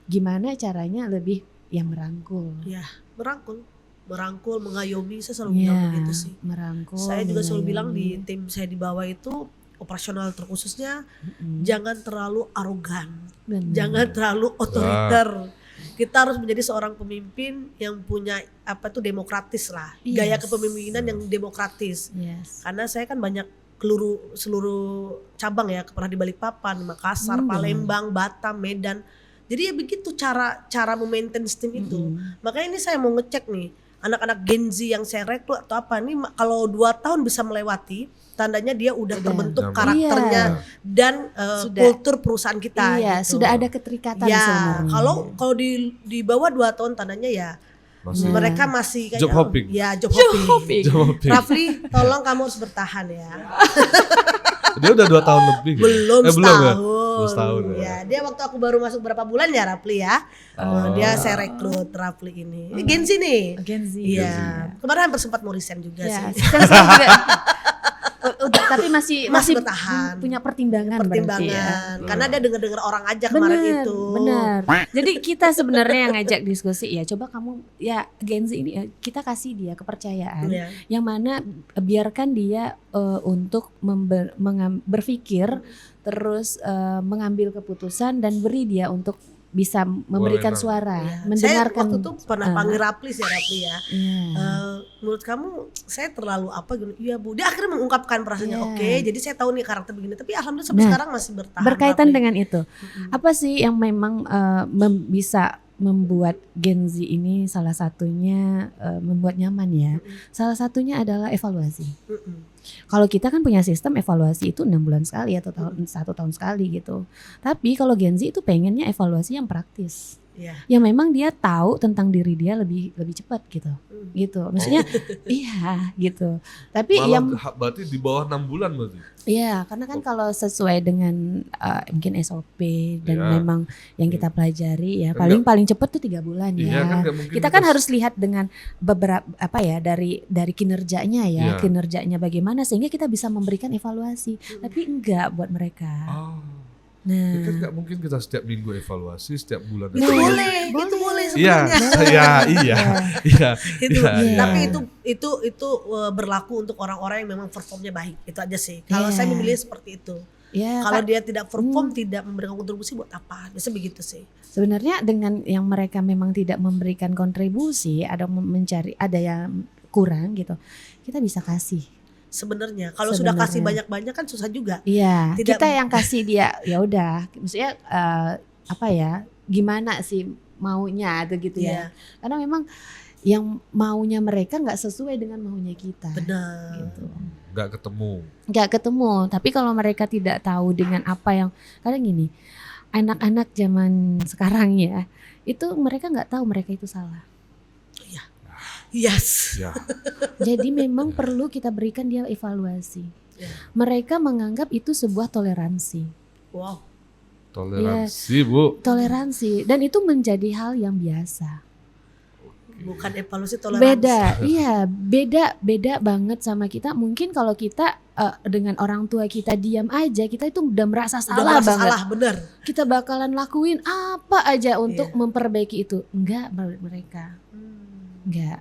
gimana caranya lebih yang merangkul. Ya, merangkul, mengayomi, saya selalu bilang begitu sih. Merangkul. Saya juga selalu bilang di tim saya di bawah itu operasional terkhususnya jangan terlalu arogan, jangan terlalu otoriter. Kita harus menjadi seorang pemimpin yang punya demokratis lah, gaya kepemimpinan yang demokratis. Karena saya kan banyak seluruh cabang ya, pernah di Balikpapan, di Makassar, Palembang, Batam, Medan. Jadi ya begitu cara memaintain tim itu. Makanya ini saya mau ngecek nih anak-anak Gen Z yang saya rekrut atau apa nih, kalau 2 tahun bisa melewati, tandanya dia udah terbentuk karakternya dan kultur perusahaan kita. Gitu. Sudah ada keterikatan sebenarnya. Kalau di bawah 2 tahun tandanya ya mereka masih kayak job hopping. Ya, job hopping. Rafli, tolong kamu harus bertahan ya. Dia udah 2 tahun lebih. Belum setahun. Ya, dia waktu aku baru masuk berapa bulan ya Rafli ya. Dia saya rekrut Rafli ini. Ini Gen Z nih. Gen Z. Iya. Kemarin hampir sempat mau resign juga sih. Tapi masih bertahan, punya pertimbangan ya. Karena dia dengar orang aja kemarin itu. Benar. Jadi kita sebenarnya yang ngajak diskusi ya, coba kamu ya Gen Z ini kita kasih dia kepercayaan yang mana biarkan dia untuk berpikir terus mengambil keputusan dan beri dia untuk bisa memberikan suara, mendengarkan. Saya waktu itu pernah panggil Rapli ya. Menurut kamu saya terlalu apa gitu? Iya Bu. Dia akhirnya mengungkapkan perasaannya. Oke, jadi saya tahu nih karakter begini. Tapi alhamdulillah sampai sekarang masih bertahan. Berkaitan dengan itu, apa sih yang memang bisa membuat Gen Z ini salah satunya membuat nyaman ya? Salah satunya adalah evaluasi. Kalau kita kan punya sistem evaluasi itu 6 bulan sekali atau 1 tahun sekali gitu. Tapi kalau Gen Z itu pengennya evaluasi yang praktis. Yang memang dia tahu tentang diri dia lebih cepat gitu. Gitu. Maksudnya iya gitu. Tapi berarti di bawah 6 bulan berarti. Iya, karena kan kalau sesuai dengan mungkin SOP dan memang yang kita pelajari ya paling cepat tuh 3 bulan ya. Kita kan harus lihat dengan beberapa dari kinerjanya ya, kinerjanya bagaimana sehingga kita bisa memberikan evaluasi. Tapi enggak buat mereka. Nah, kan nggak mungkin kita setiap minggu evaluasi, setiap bulan. Itu boleh sebenarnya. Iya. Tapi itu berlaku untuk orang-orang yang memang performnya baik. Itu aja sih. Kalau saya memilih seperti itu. Kalau dia tidak perform, tidak memberikan kontribusi buat apa? Biasa begitu sih. Sebenarnya dengan yang mereka memang tidak memberikan kontribusi, ada yang kurang gitu, kita bisa kasih. Sebenarnya kalau sudah kasih banyak-banyak kan susah juga. Iya. Kita yang kasih dia ya udah, maksudnya gimana sih maunya atau gitu ya. Karena memang yang maunya mereka nggak sesuai dengan maunya kita. Benar. Gitu. Nggak ketemu. Tapi kalau mereka tidak tahu dengan apa yang kadang gini, anak-anak zaman sekarang ya, itu mereka nggak tahu mereka itu salah. Yes. Jadi memang perlu kita berikan dia evaluasi. Mereka menganggap itu sebuah toleransi. Wow. Toleransi, Bu. Toleransi dan itu menjadi hal yang biasa. Bukan evaluasi toleransi. Beda banget sama kita. Mungkin kalau kita dengan orang tua kita diam aja, kita itu udah merasa salah banget. Salah, bener. Kita bakalan lakuin apa aja untuk memperbaiki itu. Enggak, mereka. Enggak.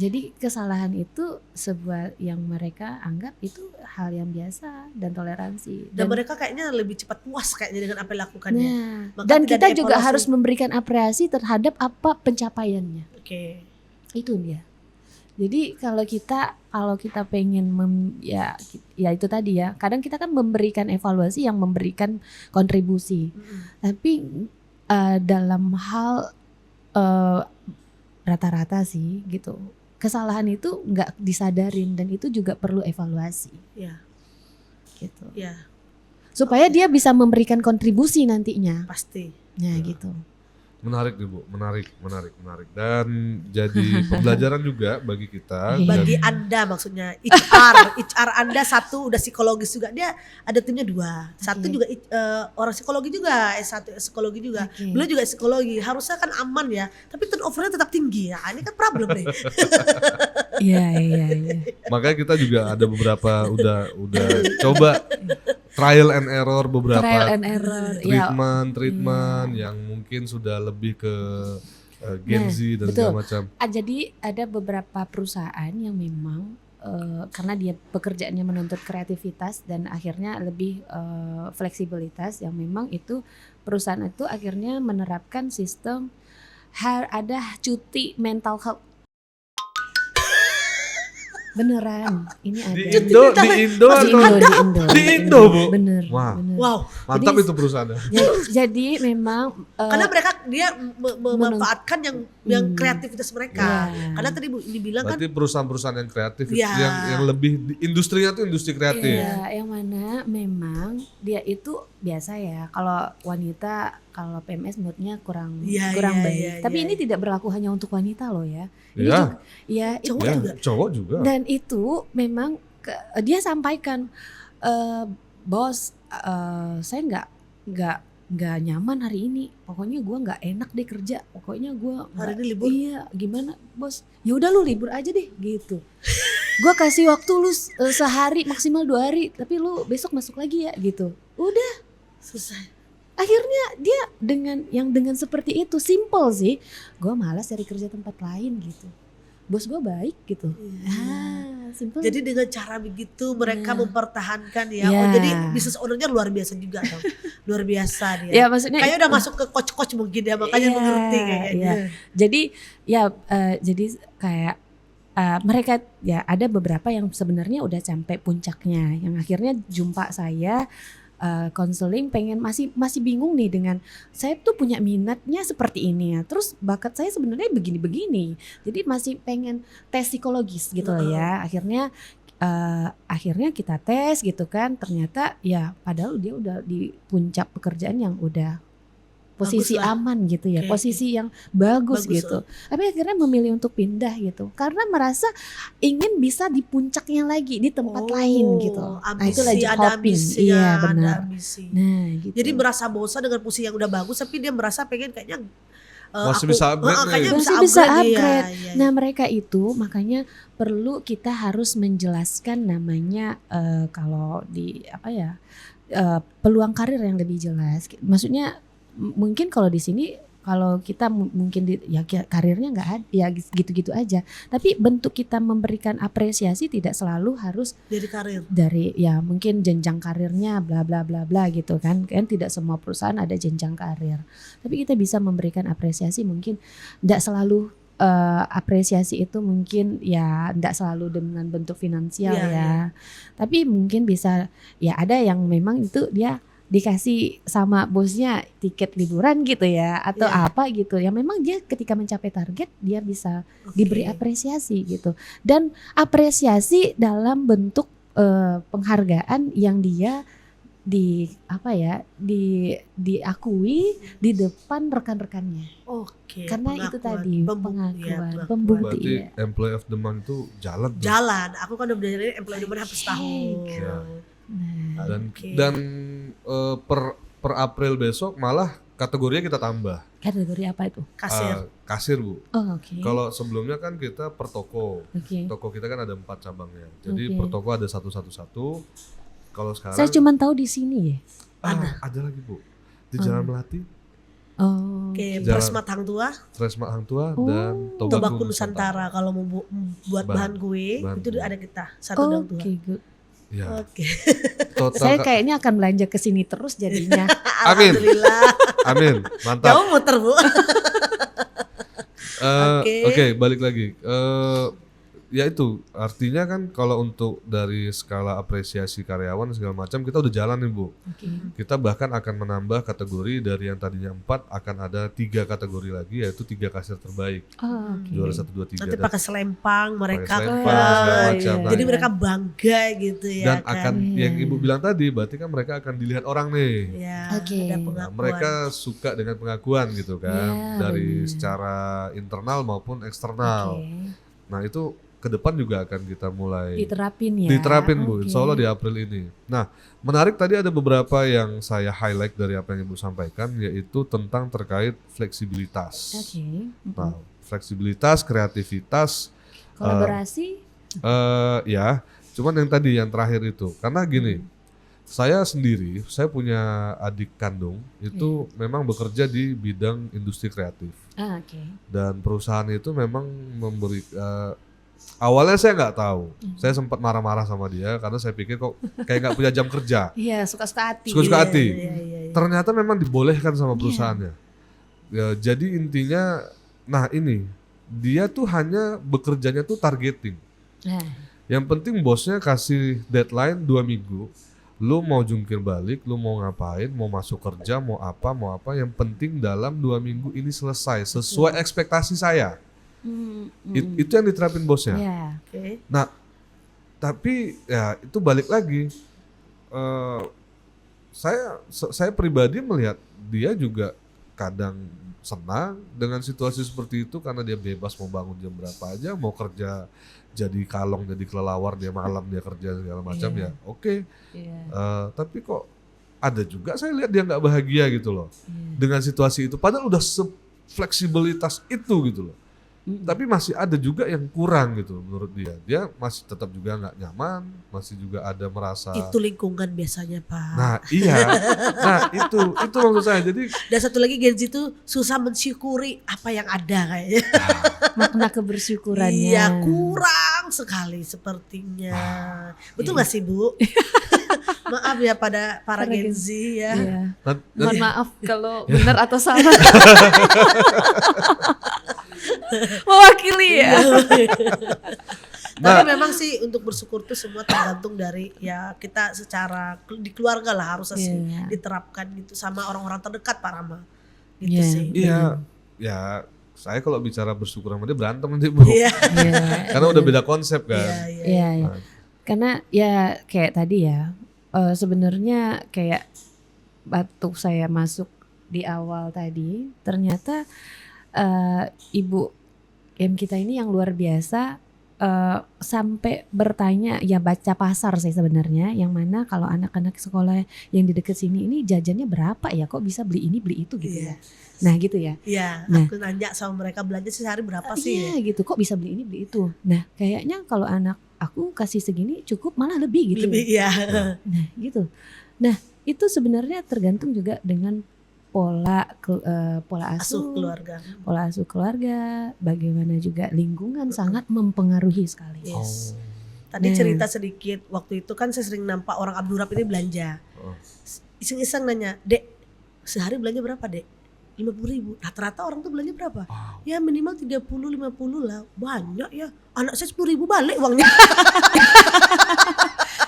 Jadi kesalahan itu sebuah yang mereka anggap itu hal yang biasa dan toleransi. Dan mereka kayaknya lebih cepat puas kayaknya dengan apa yang lakukannya. Dan kita juga harus memberikan apresiasi terhadap apa pencapaiannya. Itu dia. Jadi kalau kita pengen ya itu tadi ya. Kadang kita kan memberikan evaluasi yang memberikan kontribusi. Tapi dalam hal rata-rata sih gitu. Kesalahan itu nggak disadarin dan itu juga perlu evaluasi. Gitu. Supaya dia bisa memberikan kontribusi nantinya. Pasti. Gitu. Menarik nih Bu, menarik. Dan jadi pembelajaran juga bagi kita. Bagi Anda maksudnya, HR Anda satu udah psikologis juga, dia ada timnya 2. Satu juga orang psikologi juga, S1 psikologi juga. Beliau juga psikologi, harusnya kan aman ya, tapi turnovernya tetap tinggi ya, ini kan problem nih. Iya. Makanya kita juga ada beberapa udah coba trial and error beberapa treatment yang mungkin sudah lebih ke Gen Z dan segala macam. Jadi ada beberapa perusahaan yang memang karena dia pekerjaannya menuntut kreativitas dan akhirnya lebih fleksibilitas, yang memang itu perusahaan itu akhirnya menerapkan sistem ada cuti mental health. Beneran, ini ada di Indo Bu. Bener. Wow. Mantap Jadi, itu perusahaannya. Jadi memang karena dia memanfaatkan yang kreativitas mereka. Karena tadi Bu dibilang kan berarti perusahaan-perusahaan yang kreatif yang lebih industrinya tuh industri kreatif. Yang mana memang dia itu biasa ya. Kalau wanita kalau PMS menurutnya kurang baik. Tapi ini tidak berlaku hanya untuk wanita loh ya. Ini juga, cowok juga. Dan itu memang dia sampaikan, bos, saya nggak nyaman hari ini. Pokoknya gue nggak enak deh kerja. Pokoknya gue hari ini libur. Iya, gimana bos? Ya udah lu libur aja deh gitu. Gue kasih waktu lu sehari maksimal 2 hari. Tapi lu besok masuk lagi ya gitu. Udah selesai. Akhirnya dia dengan seperti itu, simple sih. Gue malas cari kerja tempat lain gitu. Bos gue baik gitu. Simple. Jadi dengan cara begitu mereka mempertahankan ya. Oh, jadi business owner-nya luar biasa juga dong. Luar biasa dia. Ya, maksudnya kayaknya udah masuk ke coach-coach mungkin ya, makanya mengerti kayaknya. Jadi jadi kayak mereka ya ada beberapa yang sebenarnya udah sampai puncaknya, yang akhirnya jumpa saya konseling, pengen masih bingung nih dengan saya tuh punya minatnya seperti ini ya, terus bakat saya sebenarnya begini-begini, jadi masih pengen tes psikologis gitu ya. Akhirnya kita tes gitu kan, ternyata ya padahal dia udah di puncak pekerjaan yang udah posisi aman gitu ya, posisi yang bagus gitu. Tapi akhirnya memilih untuk pindah gitu karena merasa ingin bisa di puncaknya lagi di tempat lain gitu. Ambisi, itu lagi hopping. Iya benar. Nah gitu. Jadi merasa bosan dengan posisi yang udah bagus, tapi dia merasa pengen kayaknya masih bisa upgrade. Nah mereka itu makanya perlu kita harus menjelaskan namanya kalau di peluang karir yang lebih jelas. Maksudnya mungkin kalau di sini kalau kita mungkin karirnya nggak ada ya gitu-gitu aja, tapi bentuk kita memberikan apresiasi tidak selalu harus dari ya mungkin jenjang karirnya bla bla bla bla gitu kan tidak semua perusahaan ada jenjang karir, tapi kita bisa memberikan apresiasi. Mungkin tidak selalu apresiasi itu mungkin ya tidak selalu dengan bentuk finansial tapi mungkin bisa ya ada yang memang itu dia dikasih sama bosnya tiket liburan gitu ya atau apa gitu ya, memang dia ketika mencapai target dia bisa diberi apresiasi gitu, dan apresiasi dalam bentuk penghargaan yang dia diakui di depan rekan-rekannya. Karena itu tadi pengakuan, pembuktian. Berarti employee of the month itu jalan. Aku kan udah belajar employee of the month hampir setahun. Dan per April besok malah kategorinya kita tambah. Kategori apa itu? Kasir. Kasir Bu. Oh, oke. Kalau sebelumnya kan kita per toko. Oke. Toko kita kan ada 4 cabangnya. Jadi Oke. per toko ada 111. Kalau sekarang Saya cuma tahu di sini ya. ada lagi Bu. Di Jalan Melati, Oh. Oke, Jalan- Bersmat Hang Tua, Tresma Hang Tua Oh. dan Tobaku Nusantara. Kalau mau buat bahan kue, bahan itu kue. ada kita satu dan Oke, dua. good. Ya, Oke. total Saya kayaknya akan belanja ke sini terus jadinya. Amin. Alhamdulillah. Amin, mantap. Jauh muter Bu. Oke. Oke, balik lagi. Ya itu artinya kan kalau untuk dari skala apresiasi karyawan segala macam kita udah jalan nih Bu. Oke. Kita bahkan akan menambah kategori dari yang tadinya 4 akan ada 3 kategori lagi yaitu 3 kasir terbaik. Oh, oke. Juara 1, 2, 3 Nanti pakai selempang mereka selempang, kan. segala macam. Iya. Nah, Jadi mereka bangga gitu ya dan kan. akan yang Ibu bilang tadi berarti kan mereka akan dilihat orang nih. Ya, Oke. ada Nah, pengakuan. mereka suka dengan pengakuan gitu kan Ya, dari benar. secara internal maupun eksternal. Oke. Nah itu ke depan juga akan kita mulai Diterapin ya. diterapin Bu, Oke. insya Allah di April ini. Nah menarik tadi ada beberapa yang saya highlight dari apa yang Ibu sampaikan yaitu tentang terkait fleksibilitas. Oke. Nah fleksibilitas, kreativitas, Kolaborasi. ya cuman yang tadi yang terakhir itu karena gini. Saya sendiri, saya punya adik kandung itu memang bekerja di bidang industri kreatif Oke. dan perusahaan itu memang memberi awalnya saya nggak tahu, saya sempat marah-marah sama dia karena saya pikir kok kayak nggak punya jam kerja, Iya, suka-suka hati. suka-suka hati. Iya. Ternyata memang dibolehkan sama perusahaannya. Ya, jadi intinya, nah ini dia tuh hanya bekerjanya tuh targeting. Nah, Yang penting bosnya kasih deadline 2 minggu. Lu mau jungkir balik, lu mau ngapain, mau masuk kerja, mau apa, yang penting dalam 2 minggu ini selesai sesuai ekspektasi saya. Itu yang diterapin bosnya. ya. Oke. Nah, tapi ya itu balik lagi. Saya pribadi melihat dia juga kadang senang dengan situasi seperti itu karena dia bebas mau bangun jam berapa aja, mau kerja jadi kalong, jadi kelelawar, dia malam dia kerja segala macam ya. Oke. Iya. Tapi kok ada juga saya lihat dia nggak bahagia gitu loh dengan situasi itu. Padahal udah fleksibilitas itu gitu loh. Tapi masih ada juga yang kurang gitu menurut dia. Dia masih tetap juga nggak nyaman, masih juga ada merasa. Itu lingkungan biasanya Pak. Nah iya, nah itu maksud saya. Jadi Dan satu lagi Gen Z itu susah mensyukuri apa yang ada kayaknya. Makna kebersyukurannya. Iya kurang sekali sepertinya. Betul nggak sih Bu? Maaf ya pada para Gen Z ya. Iya. Nah, Mohon maaf kalau benar atau salah. Mewakili ya. Tapi memang sih untuk bersyukur tuh semua tergantung dari ya kita secara di keluarga lah harusnya sih Iya. diterapkan gitu sama orang-orang terdekat Pak Rama. Gitu Iya. sih. iya, ya saya kalau bicara bersyukur sama dia berantem nanti Bu. Iya. Iya. Karena udah beda konsep kan. Iya, iya. Iya, iya. Nah, Karena ya kayak tadi ya, sebenarnya kayak waktu saya masuk di awal tadi, ternyata Ibu M kita ini yang luar biasa, sampai bertanya, ya baca pasar sih sebenarnya, yang mana kalau anak-anak sekolah yang di dekat sini ini jajannya berapa ya, kok bisa beli ini beli itu gitu Iya. ya. Nah gitu ya. Iya, Nah. aku nanya sama mereka belanja sehari berapa sih Iya ya? gitu, kok bisa beli ini beli itu. Nah kayaknya kalau anak aku kasih segini cukup malah lebih gitu. Lebih iya. Nah gitu. Nah itu sebenarnya tergantung juga dengan pola Asuh keluarga. pola asuh keluarga, bagaimana juga lingkungan sangat mempengaruhi sekali. Yes. Oh. Tadi Nah. cerita sedikit, waktu itu kan saya sering nampak orang Abdurrahman ini belanja. Oh. Iseng-iseng nanya, Dek, sehari belanja berapa Dek? 50.000. Rata-rata orang tuh belanja berapa? Wow. Ya minimal 30-50 lah. Banyak ya. Anak saya 10.000 balik uangnya.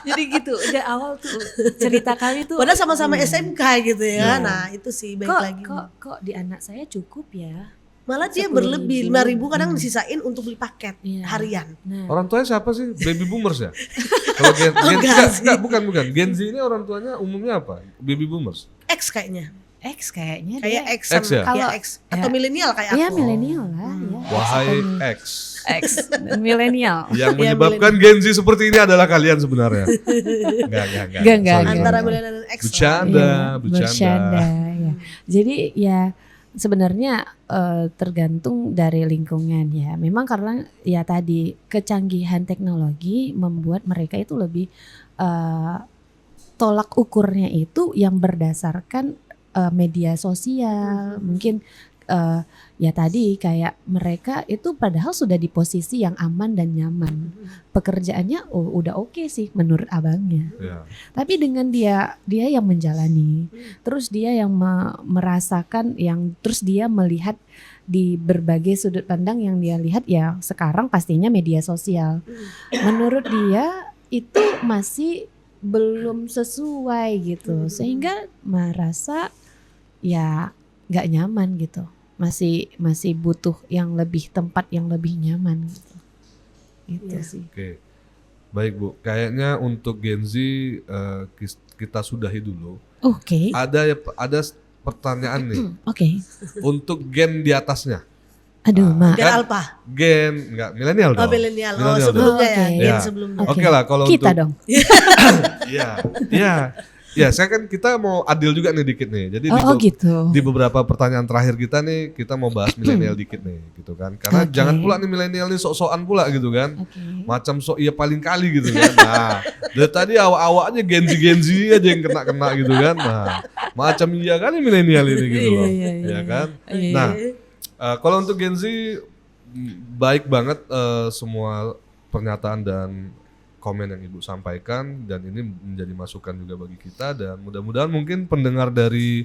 Jadi gitu, udah awal tuh cerita kami tuh. Padahal sama-sama SMK gitu ya. Iya. Nah itu sih baik Kok, lagi. kok di anak saya cukup ya. Malah dia 10.000. berlebih, 5.000 kadang disisain untuk beli paket Iya. harian. Nah, Orang tuanya siapa sih? Baby boomers ya? Kalau Enggak sih. bukan. Gen Z ini orang tuanya umumnya apa? Baby boomers. X kayaknya. X kayaknya. Kayak dia. X X ya? kalau Kalau- X atau ya. milenial kayak Iya aku. milenial lah. Ya. Wahai X. X dan milenial. Yang Iya, menyebabkan Gen Z seperti ini adalah kalian sebenarnya. Enggak. Enggak. Sorry, Antara sorry. milenial dan X. Bercanda. Bercanda ya. Jadi ya sebenarnya tergantung dari lingkungan ya. Memang karena ya tadi kecanggihan teknologi membuat mereka itu lebih tolak ukurnya itu yang berdasarkan media sosial. Mungkin ya tadi kayak mereka itu padahal sudah di posisi yang aman dan nyaman. Pekerjaannya udah oke sih menurut abangnya. Ya. Tapi dengan dia yang menjalani, terus dia yang merasakan, terus dia melihat di berbagai sudut pandang yang dia lihat ya sekarang pastinya media sosial. Menurut dia itu masih belum sesuai gitu, sehingga merasa ya nggak nyaman gitu, masih butuh yang lebih tempat yang lebih nyaman gitu. Gitu Iya. sih. Oke. Baik Bu, kayaknya untuk Gen Z kita sudahi dulu. Oke. Ada pertanyaan nih Oke. untuk gen di atasnya. Aduh, Mak. Gen Kan alpha. Gen enggak milenial dong. Oh milenial. Oh Milenial sebelumnya ya. dong. Gen Ya. sebelumnya. Oke. Oke lah kalau Kita untuk dong. Iya, saya kan kita mau adil juga nih dikit nih. Jadi Oh gitu. di beberapa pertanyaan terakhir kita nih kita mau bahas milenial dikit nih gitu kan. Karena Oke. jangan pula nih milenial nih sok-sokan pula gitu kan. Oke. Macam sok iya paling kali gitu kan. Nah, dari tadi awak-awaknya Gen Z aja yang kena gitu kan. Nah, macam iya kali milenial ini gitu loh. Iya. Ya kan? Iya. Nah, kalau untuk Gen Z baik banget semua pernyataan dan komen yang Ibu sampaikan dan ini menjadi masukan juga bagi kita dan mudah-mudahan mungkin pendengar dari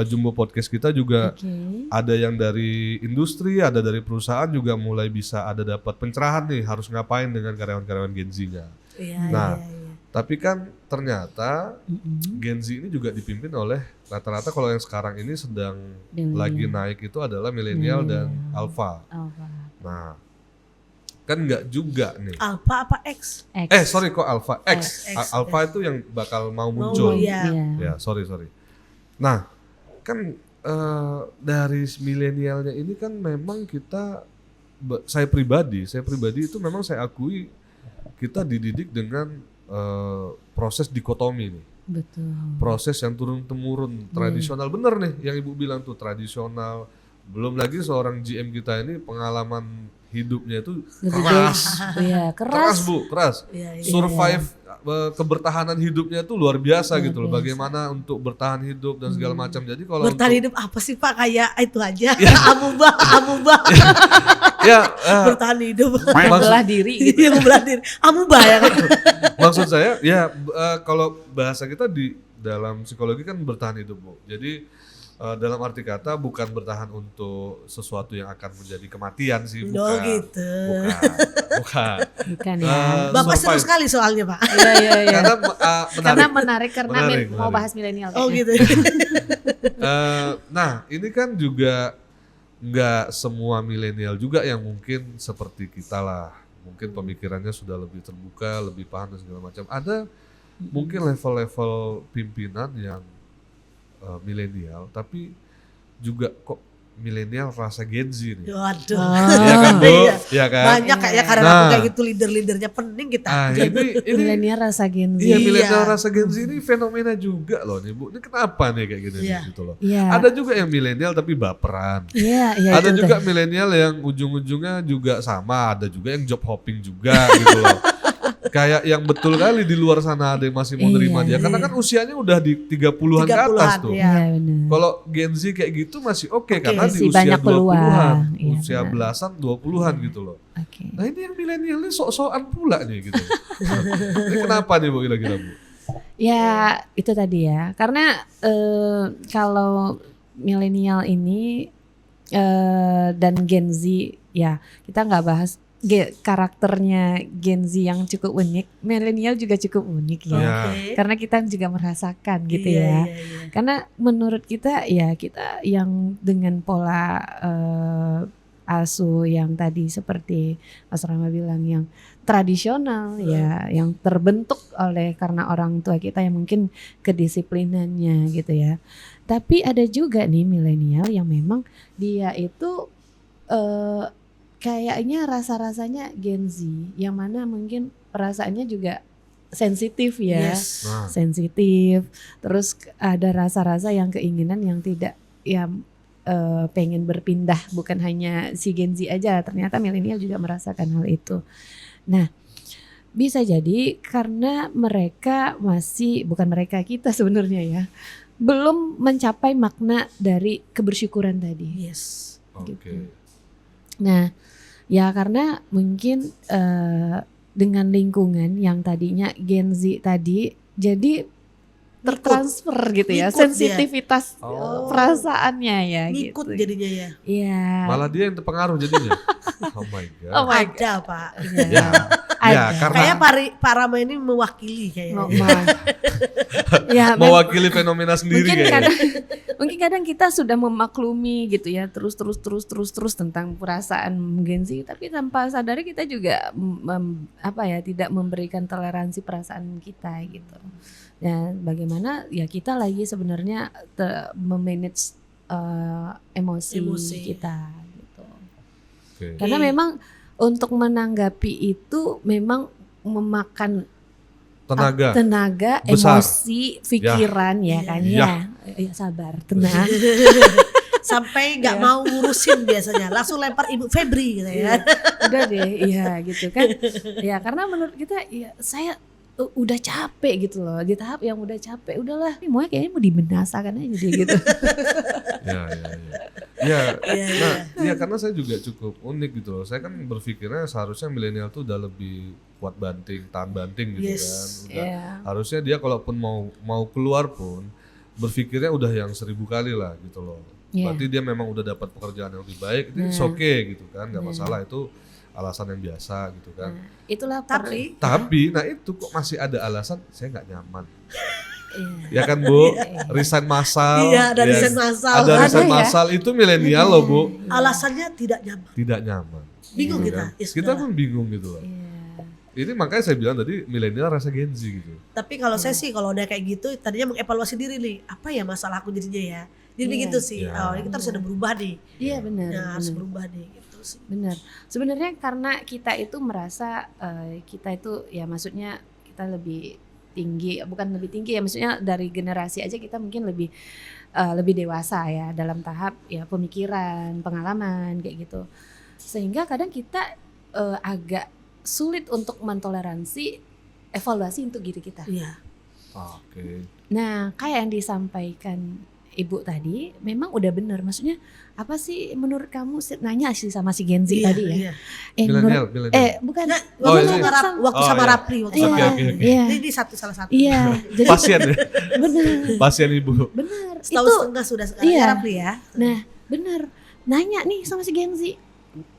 Jumbo Podcast kita juga Oke. ada yang dari industri, ada dari perusahaan juga mulai bisa ada dapat pencerahan nih harus ngapain dengan karyawan-karyawan Gen Z-nya. Iya, Nah, iya. Tapi kan ternyata Mm-mm. Gen Z ini juga dipimpin oleh rata-rata kalau yang sekarang ini sedang Milenial. lagi naik itu adalah milenial dan Milenial. alpha. Alpha. Nah, kan enggak juga nih. Alpha apa X? X. Sorry kok alpha X. X, Alpha itu yang bakal mau Mau, muncul. iya. Ya, sorry. Nah, kan dari milenialnya ini kan memang kita saya pribadi itu memang saya akui kita dididik dengan proses dikotomi nih. Betul. Proses yang turun-temurun tradisional bener nih yang Ibu bilang tuh tradisional. Belum lagi seorang GM kita ini pengalaman hidupnya itu Lebih keras. Iya, Keras keras. Bu, keras. Iya, iya. Survive kebertahanan hidupnya tuh luar biasa Luar gitu loh. biasa. Bagaimana untuk bertahan hidup dan segala macam. Jadi kalau Bertahan untuk hidup apa sih Pak? Kayak itu aja. Amubah. ya Bertahan hidup. Membelah diri gitu. Iya membelah diri. Amubah ya kan? maksud saya ya kalau bahasa kita di dalam psikologi kan bertahan hidup Bu. Jadi dalam arti kata bukan bertahan untuk sesuatu yang akan menjadi kematian sih, bukan. Oh gitu. Bukan. Bukan ya. Bapak seru survive. sekali soalnya Pak. Iya. Karena Karena menarik karena Menarik, mau menarik. bahas milenial. Oh kayaknya. gitu. Nah, ini kan juga nggak semua milenial juga yang mungkin seperti kita lah. Mungkin pemikirannya sudah lebih terbuka, lebih paham dan segala macam. Ada mungkin level-level pimpinan yang milenial, tapi juga kok milenial rasa Gen Z nih. Waduh. Iya kan Bu? Iya. Iya kan? Banyak kayaknya karena Nah. aku kayak gitu leader-leadernya pening kita. Ah, ini Milenial rasa Gen Z. iya Iya. milenial rasa Gen Z ini fenomena juga loh nih Bu. Ini kenapa nih kayak gini Iya. nih, gitu loh. Iya. Ada juga yang milenial tapi baperan. Iya, Ada itu juga tuh. milenial yang ujung-ujungnya juga sama, ada juga yang job hopping juga gitu loh. Kayak yang betul kali di luar sana ada yang masih mau nerima dia Iya. karena kan usianya udah di 30-an ke atas 30-an, tuh. iya. Iya benar. Kalau Gen Z kayak gitu masih oke karena di masih usia banyak 20-an, peluang. Iya, usia benar. belasan 20-an gitu loh. Oke. Nah ini yang milenial ini sok-sokan pula nih gitu. Ini kenapa nih Bu kira-kira Bu? Ya itu tadi ya. Karena kalau milenial ini dan Gen Z ya kita nggak bahas karakternya Gen Z yang cukup unik. Milenial juga cukup unik ya. Iya. Oke. Karena kita juga merasakan gitu Iya, ya. iya. Karena menurut kita ya kita yang dengan pola asuh yang tadi seperti Mas Rama bilang yang tradisional ya, yang terbentuk oleh karena orang tua kita yang mungkin kedisiplinannya gitu ya. Tapi ada juga nih milenial yang memang dia itu kayaknya rasa-rasanya Gen Z, yang mana mungkin perasaannya juga sensitif ya, Yes. sensitif. Terus ada rasa-rasa yang keinginan yang tidak, yang pengen berpindah, bukan hanya si Gen Z aja, ternyata milenial juga merasakan hal itu. Nah, bisa jadi karena mereka masih, bukan mereka, kita sebenarnya ya, belum mencapai makna dari kebersyukuran tadi. Yes. Oke. Gitu. Nah, ya karena mungkin dengan lingkungan yang tadinya Gen Z tadi, jadi tertransfer gitu ya, Ngikut dia. sensitivitas Oh. perasaannya ya Ngikut gitu. jadinya ya. Iya. Malah dia yang terpengaruh jadinya. Oh my god. Oh my Ada Pak. Iya. Ya, ya Ada. karena Kayak Pak Rama ini mewakili kayaknya. Ya, mewakili fenomena sendiri mungkin kayaknya. mungkin kadang kita sudah memaklumi gitu ya, terus tentang perasaan Gen Z, tapi tanpa sadari kita juga tidak memberikan toleransi perasaan kita gitu. Dan bagaimana ya kita lagi sebenarnya memanage emosi kita gitu. Oke. Karena memang untuk menanggapi itu memang memakan tenaga, Besar. emosi, pikiran ya kan ya. Ya sabar, tenang. Sampai nggak Ya. mau ngurusin biasanya, langsung lempar Ibu Febri gitu ya. Udah deh, iya gitu kan. Ya karena menurut kita ya saya udah capek gitu loh, di tahap yang udah capek, udahlah mau kayaknya mau dibinasakan aja dia gitu. Ya, Iya, nah, ya karena saya juga cukup unik gitu loh. Saya kan berpikirnya seharusnya milenial tuh udah lebih kuat banting, tahan banting gitu Yes. kan. Udah, Iya. harusnya dia kalaupun mau keluar pun berpikirnya udah yang 1000 kali lah gitu loh. Iya. Berarti dia memang udah dapat pekerjaan yang lebih baik, itu Nah. oke gitu kan, nggak masalah, itu alasan yang biasa gitu kan. Nah, itulah Tapi Tapi, nah itu kok masih ada alasan saya nggak nyaman. iya. Ya kan Bu, resign massal. iya ada ya, resign massal. Ada resign ya? massal itu milenial loh Bu, Alasannya tidak nyaman. tidak nyaman. Bingung Gitu kita. kan. Ya Kita sudahlah. pun bingung gitu loh. Iya. Ini makanya saya bilang tadi milenial rasa Gen Z gitu. Tapi kalau saya sih kalau udah kayak gitu tadinya mengevaluasi diri nih, apa ya masalah aku jadinya ya. Jadi Iya. begitu sih. Iya. Oh, ini kita harus ada berubah nih. Iya benar. Ya, harus benar. berubah nih gitu sih. Benar. Sebenarnya karena kita itu merasa kita itu ya maksudnya kita lebih tinggi, bukan lebih tinggi ya, maksudnya dari generasi aja kita mungkin lebih dewasa ya dalam tahap ya pemikiran, pengalaman kayak gitu. Sehingga kadang kita agak sulit untuk mentoleransi evaluasi untuk diri kita. Iya. Oke. Nah, kayak yang disampaikan Ibu tadi memang udah benar. Maksudnya apa sih menurut kamu, nanya sih sama si Gen Z Iya, tadi ya. iya. Milenial. Bukan. Nah, Oh, waktu ini. sama waktu Oh, sama iya. Rapli waktu Iya, sama Oke, Rapli. oke. iya. Ini salah satu. Iya, jadi Pasien ya, benar. pasien Ibu. Benar. Setahun Itu setengah sudah sekarang iya. ya Rapli ya. nah, benar. Nanya nih sama si Gen Z.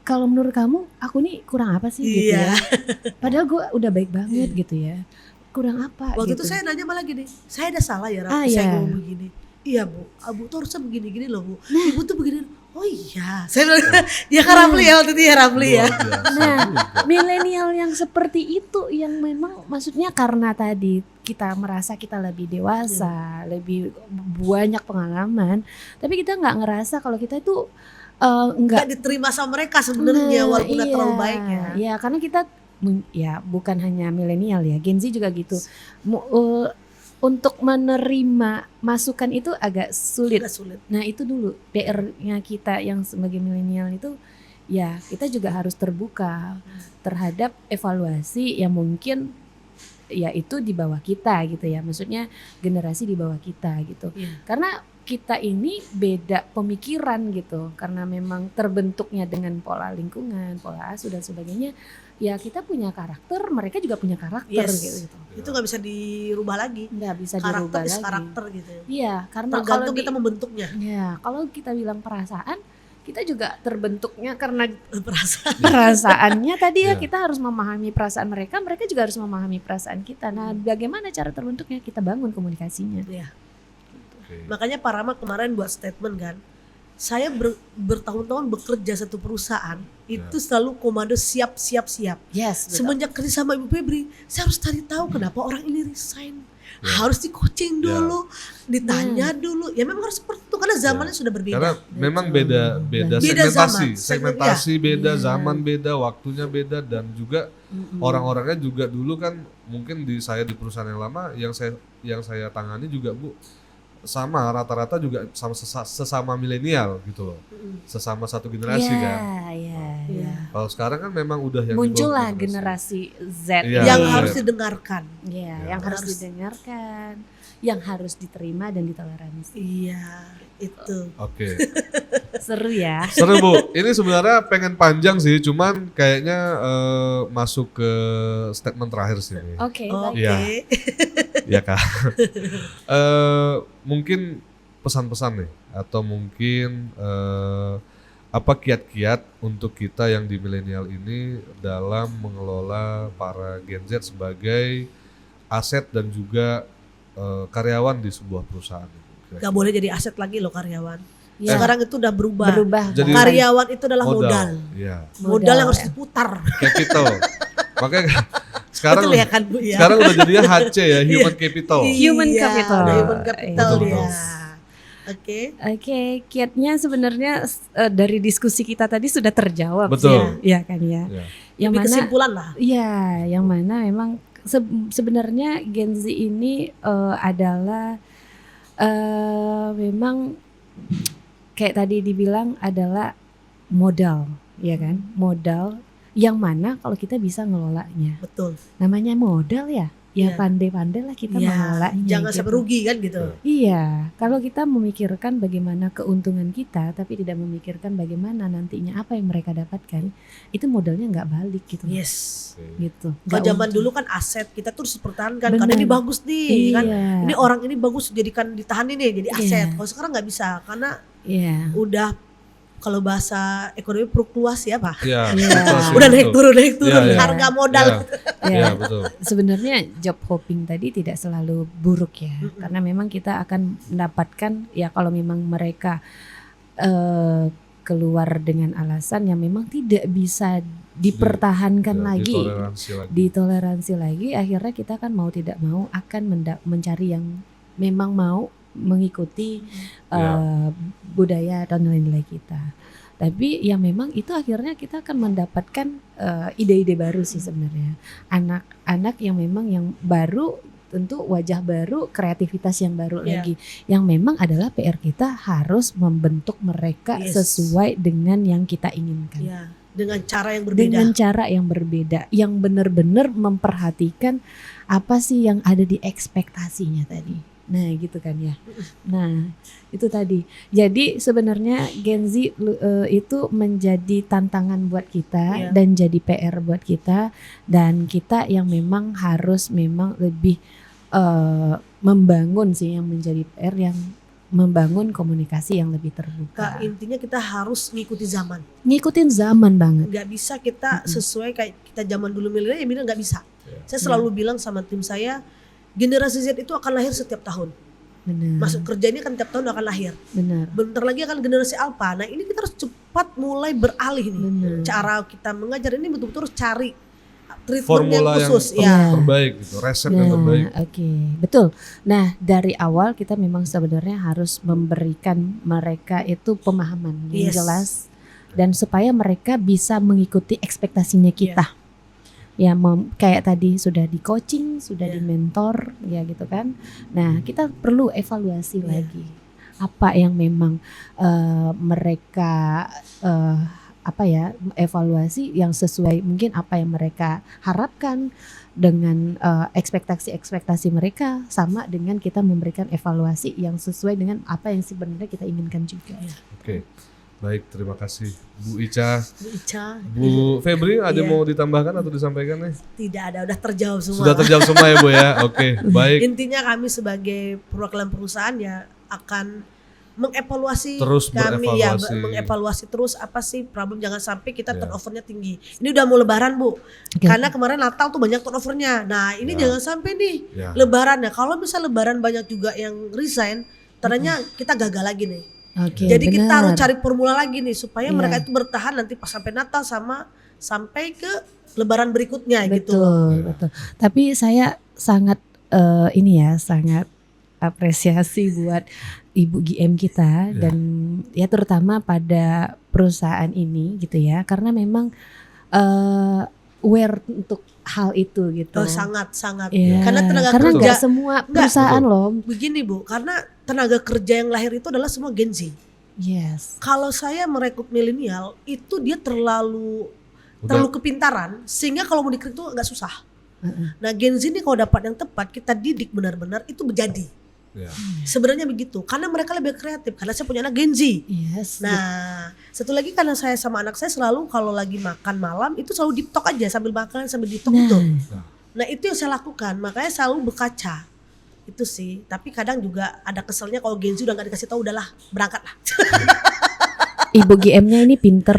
Kalau menurut kamu aku nih kurang apa sih gitu Iya. ya. Padahal gue udah baik banget gitu ya. Kurang apa Waktu gitu. itu saya nanya malah gini, saya ada salah ya Rapli, Ah, saya iya. ngomong begini. Iya Bu, Abu tuh harusnya begini-gini loh Bu. Nah. Ibu tuh begini. Oh iya, saya bilang, ya kan Rapli ya waktu itu ya Rapli ya. Luar biasa Nah, juga. milenial yang seperti itu yang memang maksudnya karena tadi kita merasa kita lebih dewasa, lebih banyak pengalaman, tapi kita nggak ngerasa kalau kita itu nggak Gak diterima sama mereka sebenarnya walaupun gak terlalu baik ya. Iya, karena kita ya bukan hanya milenial ya, Gen Z juga gitu. Untuk menerima masukan itu agak sulit. Agak sulit. Nah itu dulu PR-nya kita yang sebagai milenial itu, ya kita juga harus terbuka terhadap evaluasi yang mungkin ya itu di bawah kita gitu ya, maksudnya generasi di bawah kita gitu. Iya. Karena kita ini beda pemikiran gitu, karena memang terbentuknya dengan pola lingkungan, pola asuh dan sebagainya. Ya kita punya karakter, mereka juga punya karakter Yes. gitu. Itu gak bisa dirubah lagi. Nggak bisa Karakter dirubah is lagi. karakter gitu. Iya, karena kalau Tergantung kita membentuknya. ya kalau kita bilang perasaan, kita juga terbentuknya karena Perasaan. perasaannya tadi ya, Iya. kita harus memahami perasaan mereka, mereka juga harus memahami perasaan kita. Nah, bagaimana cara terbentuknya? Kita bangun komunikasinya. Iya. Oke. Makanya Pak Rama kemarin buat statement kan. Saya bertahun-tahun bekerja satu perusahaan itu selalu komando siap. Yes, betul. Semenjak kerja sama Ibu Febri, saya harus cari tahu kenapa orang ini resign. Harus di coaching dulu, ditanya dulu. Ya memang harus seperti itu karena zamannya sudah berbeda. Karena memang beda zaman. segmentasi beda, zaman beda, waktunya beda, dan juga orang-orangnya juga dulu kan mungkin saya di perusahaan yang lama yang saya tangani juga Bu sama rata-rata juga sama sesama milenial gitu loh, sesama satu generasi kan. Iya. Kalau sekarang kan memang udah yang muncullah di bawah generasi Z yang harus didengarkan. yang harus didengarkan, yang harus diterima dan ditoleransi. Iya, itu. Oke. Seru ya. Seru Bu. Ini sebenarnya pengen panjang sih, cuman kayaknya masuk ke statement terakhir sih. Oke. Iya. Ya Kak. Mungkin pesan-pesan nih atau mungkin apa kiat-kiat untuk kita yang di milenial ini dalam mengelola para Gen Z sebagai aset dan juga karyawan di sebuah perusahaan. Gak boleh jadi aset lagi loh karyawan. Ya. Sekarang itu udah berubah. Jadi Karyawan itu adalah modal. Iya. Modal yang harus diputar. Capital. Makanya sekarang Betul ya kan Bu ya? sekarang udah jadinya HC ya, human capital. Human capital. Ada human capital Betul, ya. betul. Oke, kiatnya sebenarnya dari diskusi kita tadi sudah terjawab. Betul. Ya kan ya. Ya. Yang Lebih mana kesimpulan lah. Iya, yang mana memang sebenarnya Gen Z ini adalah memang kayak tadi dibilang adalah modal, ya kan? Modal yang mana kalau kita bisa ngelolanya. Betul. Namanya modal ya. Ya Iya. pandai-pandai lah kita mengelolanya. Jangan gitu. sampai rugi kan gitu. Iya, kalau kita memikirkan bagaimana keuntungan kita, tapi tidak memikirkan bagaimana nantinya apa yang mereka dapatkan, itu modalnya nggak balik gitu. Yes. Gitu. Kalau Nggak zaman untung. dulu kan aset kita terus dipertahankan Benar. karena ini bagus nih kan. Iya. Ini orang ini bagus jadikan ditahan ini jadi aset. Iya. Kalau sekarang nggak bisa karena Iya. udah kalau bahasa ekonomi fluktuasi ya Pak. Iya. Iya. betul sih, Udah betul. naik turun Iya. harga modal. Iya, Ya, betul. sebenarnya job hopping tadi tidak selalu buruk ya, karena memang kita akan mendapatkan ya kalau memang mereka keluar dengan alasan yang memang tidak bisa dipertahankan Ya, lagi, ditoleransi lagi. ditoleransi lagi, akhirnya kita kan mau tidak mau akan mencari yang memang mau mengikuti budaya atau nilai-nilai kita. Tapi ya memang itu akhirnya kita akan mendapatkan ide-ide baru sih sebenarnya. Anak-anak yang memang yang baru, tentu wajah baru, kreativitas yang baru lagi. Yang memang adalah PR kita harus membentuk mereka sesuai dengan yang kita inginkan. Ya, dengan cara yang berbeda. Dengan cara yang berbeda, yang benar-benar memperhatikan apa sih yang ada di ekspektasinya tadi. Nah gitu kan ya. Nah itu tadi. Jadi sebenarnya Gen Z itu menjadi tantangan buat kita dan jadi PR buat kita, dan kita yang memang harus memang lebih membangun sih, yang menjadi PR yang membangun komunikasi yang lebih terbuka. Intinya kita harus ngikuti zaman. Ngikutin zaman banget. Nggak bisa kita sesuai kayak kita zaman dulu milenial, ya bilang nggak bisa. Saya selalu bilang sama tim saya, generasi Z itu akan lahir setiap tahun. Benar. Masuk kerja ini kan tiap tahun akan lahir. Benar. Bentar lagi akan generasi Alpha. Nah ini kita harus cepat mulai beralih nih. Benar. Cara kita mengajar ini betul-betul harus cari treatment Formula yang khusus. yang terbaik gitu, resep yang terbaik. Oke, betul. Nah dari awal kita memang sebenarnya harus memberikan mereka itu pemahaman yang jelas, dan supaya mereka bisa mengikuti ekspektasinya kita. Ya kayak tadi sudah di coaching, sudah di mentor ya gitu kan. Nah kita perlu evaluasi lagi apa yang memang mereka evaluasi yang sesuai mungkin apa yang mereka harapkan dengan ekspektasi mereka, sama dengan kita memberikan evaluasi yang sesuai dengan apa yang sebenarnya kita inginkan juga. Oke. Baik, terima kasih Bu Ica. Bu Febri, ada mau ditambahkan atau disampaikan nih? Tidak ada, udah terjawab semua. Sudah terjawab semua ya Bu ya. Oke, baik. Intinya kami sebagai perwakilan perusahaan ya akan mengevaluasi terus kami mengevaluasi terus apa sih problem, jangan sampai kita turnovernya tinggi. Ini udah mau lebaran Bu. Karena kemarin Natal tuh banyak turnovernya. Nah, ini jangan sampai nih lebaran ya. Kalau bisa lebaran banyak juga yang resign, tandanya kita gagal lagi nih. Oke, Jadi kita benar. harus cari formula lagi nih supaya Iya. mereka itu bertahan nanti pas sampai Natal sampai ke Lebaran berikutnya gitu loh. Betul, betul. Tapi saya sangat sangat apresiasi buat Ibu GM kita dan ya terutama pada perusahaan ini gitu ya, karena memang aware untuk hal itu gitu. Oh, sangat. Iya, Karena tenaga karena kerja nggak semua perusahaan loh. begini Bu, karena tenaga kerja yang lahir itu adalah semua Gen Z. Yes. Kalau saya merekrut milenial itu dia terlalu kepintaran sehingga kalau mau dikritik itu nggak susah. Nah Gen Z ini kalau dapat yang tepat kita didik benar-benar itu menjadi. Ya. Sebenarnya begitu, karena mereka lebih kreatif. Karena saya punya anak Gen Z. Yes. Nah, satu lagi karena saya sama anak saya selalu kalau lagi makan malam itu selalu deep talk aja sambil makan sambil deep talk Nah. itu. Nah itu yang saya lakukan, makanya selalu berkaca. Itu sih, tapi kadang juga ada keselnya kalau Gen Z udah gak dikasih tahu udahlah berangkat lah. Ibu GM-nya ini pinter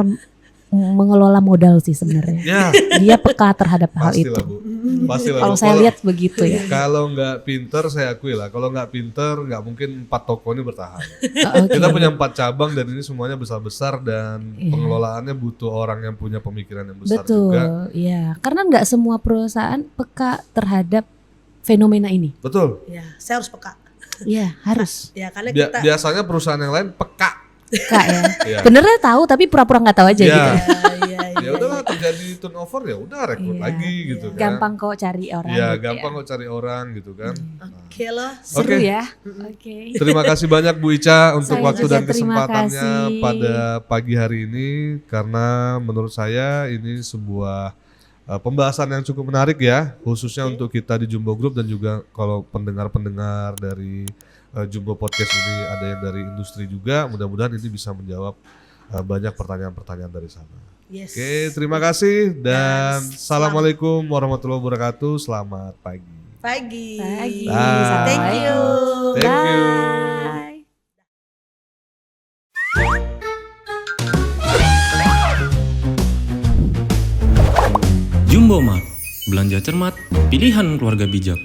mengelola modal sih sebenarnya. Ya, Dia peka terhadap hal itu. pastilah Bu. Pastilah. Kalau Bu. saya lihat begitu ya. Kalau nggak pinter saya akui lah. Kalau nggak pinter nggak mungkin 4 toko ini bertahan. Oke. Kita punya 4 cabang dan ini semuanya besar-besar dan Iya. pengelolaannya butuh orang yang punya pemikiran yang besar Betul, juga. ya. Karena nggak semua perusahaan peka terhadap fenomena ini. Betul. Ya, saya harus peka. Ya, harus Ya, karena kita Biasanya perusahaan yang lain peka. peka ya. Ya. Benernya tahu tapi pura-pura nggak tahu aja Ya. gitu. Ya udahlah terjadi turnover ya udah rekrut Iya. lagi gitu kan. Gampang kok cari orang. Ya gitu gampang kok cari orang gitu kan. Oke loh. Seru Oke. ya. Oke. Terima kasih banyak Bu Ica untuk Saya waktu juga dan terima kesempatannya kasih. pada pagi hari ini karena menurut saya ini sebuah pembahasan yang cukup menarik ya, khususnya untuk kita di Jumbo Group dan juga kalau pendengar-pendengar dari Jumbo Podcast ini ada yang dari industri juga, mudah-mudahan ini bisa menjawab banyak pertanyaan-pertanyaan dari sana. Yes. Oke, terima kasih dan Dan Assalamualaikum warahmatullahi wabarakatuh. Selamat pagi. Pagi. Pagi. Bye. Thank you. Thank you. Bye. Jumbo Mart, belanja cermat, pilihan keluarga bijak.